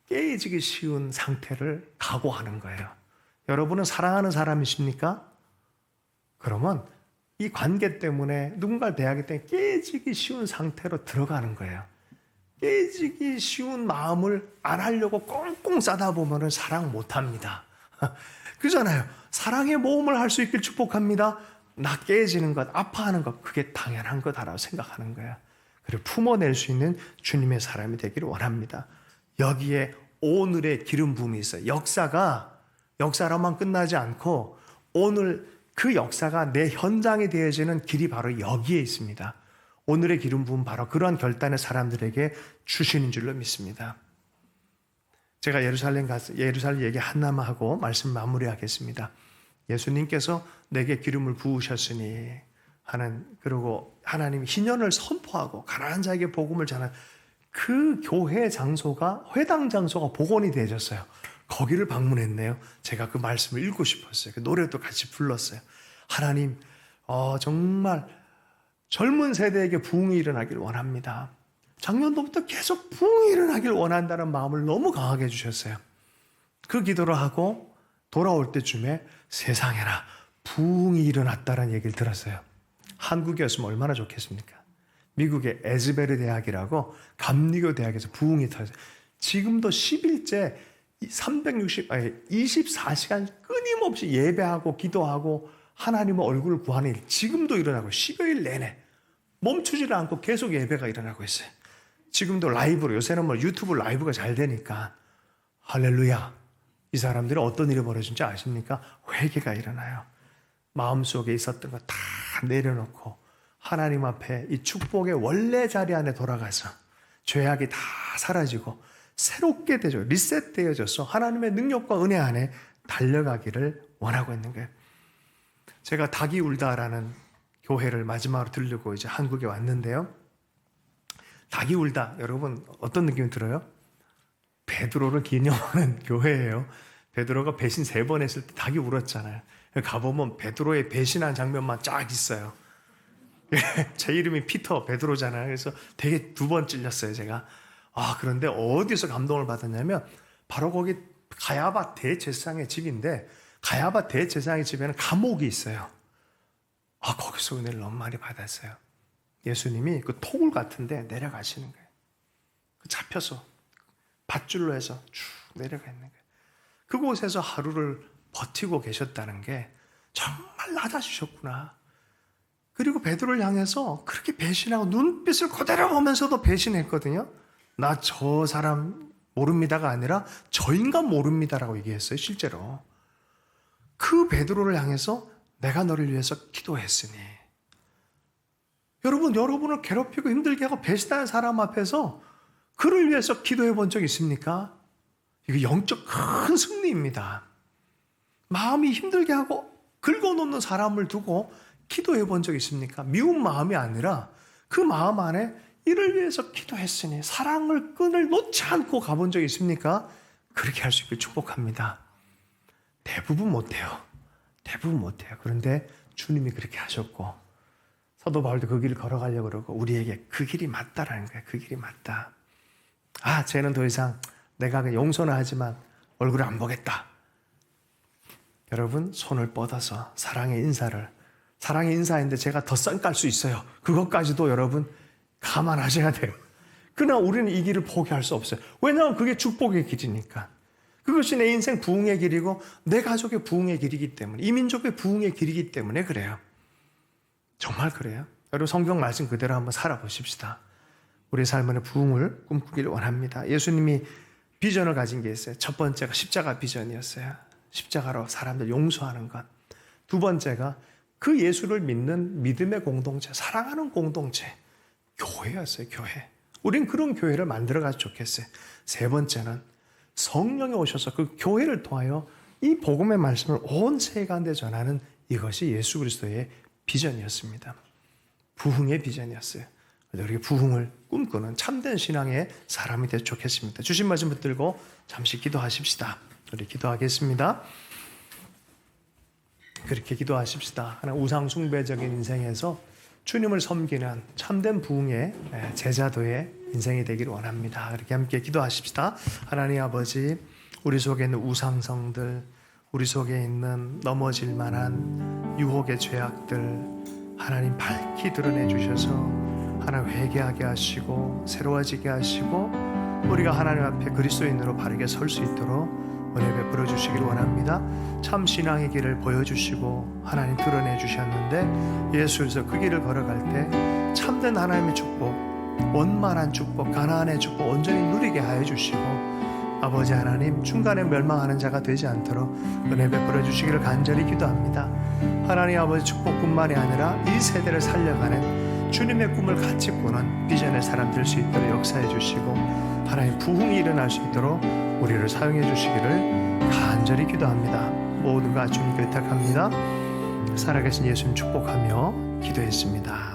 깨지기 쉬운 상태를 각오하는 거예요. 여러분은 사랑하는 사람이십니까? 그러면 이 관계 때문에 누군가를 대하기 때문에 깨지기 쉬운 상태로 들어가는 거예요. 깨지기 쉬운 마음을 안 하려고 꽁꽁 싸다 보면 사랑 못합니다. 그잖아요. 사랑의 모험을 할 수 있길 축복합니다. 나 깨지는 것, 아파하는 것, 그게 당연한 거다라고 생각하는 거야. 그리고 품어낼 수 있는 주님의 사람이 되기를 원합니다. 여기에 오늘의 기름 부음이 있어요. 역사로만 끝나지 않고 오늘 그 역사가 내 현장이 되어지는 길이 바로 여기에 있습니다. 오늘의 기름 부음 바로 그러한 결단의 사람들에게 주시는 줄로 믿습니다. 제가 예루살렘 얘기 하나만 하고 말씀 마무리하겠습니다. 예수님께서 내게 기름을 부으셨으니 하는, 그리고 하나님이 희년을 선포하고 가난한 자에게 복음을 전하는 그 교회 장소가, 회당 장소가 복원이 되어졌어요. 거기를 방문했네요. 제가 그 말씀을 읽고 싶었어요. 그 노래도 같이 불렀어요. 하나님, 정말 젊은 세대에게 부흥이 일어나길 원합니다. 작년도부터 계속 부흥이 일어나길 원한다는 마음을 너무 강하게 해주셨어요. 그 기도를 하고 돌아올 때쯤에 세상에나 부흥이 일어났다는 얘기를 들었어요. 한국이었으면 얼마나 좋겠습니까? 미국의 에즈베르 대학이라고 감리교 대학에서 부흥이 터졌어요. 지금도 10일째 24시간 끊임없이 예배하고 기도하고 하나님의 얼굴을 구하는 일 지금도 일어나고 10여일 내내 멈추지를 않고 계속 예배가 일어나고 있어요. 지금도 라이브로, 요새는 뭐 유튜브 라이브가 잘 되니까 할렐루야. 이 사람들이 어떤 일이 벌어진지 아십니까? 회개가 일어나요. 마음속에 있었던 거 다 내려놓고 하나님 앞에 이 축복의 원래 자리 안에 돌아가서 죄악이 다 사라지고 새롭게 되죠. 리셋되어져서 하나님의 능력과 은혜 안에 달려가기를 원하고 있는 거예요. 제가 닭이 울다라는 교회를 마지막으로 들르고 이제 한국에 왔는데요. 닭이 울다, 여러분 어떤 느낌이 들어요? 베드로를 기념하는 교회예요. 베드로가 배신 3번 했을 때 닭이 울었잖아요. 가보면 베드로의 배신한 장면만 쫙 있어요. 제 이름이 피터, 베드로잖아요. 그래서 되게 2번 찔렸어요, 제가. 그런데 어디서 감동을 받았냐면 바로 거기 가야바 대제사장의 집인데, 가야바 대제사장의 집에는 감옥이 있어요. 거기서 은혜를 너무 많이 받았어요. 예수님이 그 토굴 같은데 내려가시는 거예요. 잡혀서 밧줄로 해서 쭉 내려가 있는 거예요. 그곳에서 하루를 버티고 계셨다는 게 정말 낮아지셨구나. 그리고 베드로를 향해서 그렇게 배신하고 눈빛을 그대로 보면서도 배신했거든요. 나 저 사람 모릅니다가 아니라 저 인간 모릅니다라고 얘기했어요. 실제로. 그 베드로를 향해서 내가 너를 위해서 기도했으니. 여러분을 괴롭히고 힘들게 하고 배신하는 사람 앞에서 그를 위해서 기도해 본 적 있습니까? 이거 영적 큰 승리입니다. 마음이 힘들게 하고 긁어놓는 사람을 두고 기도해 본 적 있습니까? 미운 마음이 아니라 그 마음 안에 이를 위해서 기도했으니 사랑을 끈을 놓지 않고 가본 적 있습니까? 그렇게 할 수 있길 축복합니다. 대부분 못해요. 그런데 주님이 그렇게 하셨고 사도 바울도 그 길을 걸어가려고 그러고 우리에게 그 길이 맞다라는 거예요. 그 길이 맞다. 쟤는 더 이상 내가 용서는 하지만 얼굴을 안 보겠다. 여러분 손을 뻗어서 사랑의 인사인데 제가 더 싼 깔 수 있어요. 그것까지도 여러분 감안하셔야 돼요. 그러나 우리는 이 길을 포기할 수 없어요. 왜냐하면 그게 축복의 길이니까. 그것이 내 인생 부흥의 길이고 내 가족의 부흥의 길이기 때문에, 이 민족의 부흥의 길이기 때문에 그래요. 정말 그래요. 여러분 성경 말씀 그대로 한번 살아보십시다. 우리의 삶의 부흥을 꿈꾸기를 원합니다. 예수님이 비전을 가진 게 있어요. 첫 번째가 십자가 비전이었어요. 십자가로 사람들 용서하는 것. 두 번째가 그 예수를 믿는 믿음의 공동체, 사랑하는 공동체, 교회였어요. 교회. 우린 그런 교회를 만들어가서 좋겠어요. 세 번째는 성령이 오셔서 그 교회를 통하여 이 복음의 말씀을 온 세계 가운데 전하는 이것이 예수 그리스도의 비전이었습니다. 부흥의 비전이었어요. 우리 부흥을 꿈꾸는 참된 신앙의 사람이 되어 좋겠습니다. 주신 말씀 붙들고 잠시 기도하십시다. 우리 기도하겠습니다. 그렇게 기도하십시다. 하나 우상 숭배적인 인생에서 주님을 섬기는 참된 부흥의 제자도의 인생이 되기를 원합니다. 그렇게 함께 기도하십시다. 하나님 아버지, 우리 속에 있는 우상성들, 우리 속에 있는 넘어질 만한 유혹의 죄악들 하나님 밝히 드러내 주셔서 하나님 회개하게 하시고 새로워지게 하시고 우리가 하나님 앞에 그리스도인으로 바르게 설 수 있도록 은혜 베풀어 주시길 원합니다. 참 신앙의 길을 보여주시고 하나님 드러내 주셨는데 예수에서 그 길을 걸어갈 때 참된 하나님의 축복, 원만한 축복, 가나안의 축복 온전히 누리게 하여 주시고 아버지 하나님 중간에 멸망하는 자가 되지 않도록 은혜 베풀어 주시기를 간절히 기도합니다. 하나님 아버지 축복뿐만이 아니라 이 세대를 살려가는 주님의 꿈을 같이 꾸는 비전의 사람 될 수 있도록 역사해 주시고 하나님 부흥이 일어날 수 있도록 우리를 사용해 주시기를 간절히 기도합니다. 모두가 주님께 의탁합니다. 살아계신 예수님 축복하며 기도했습니다.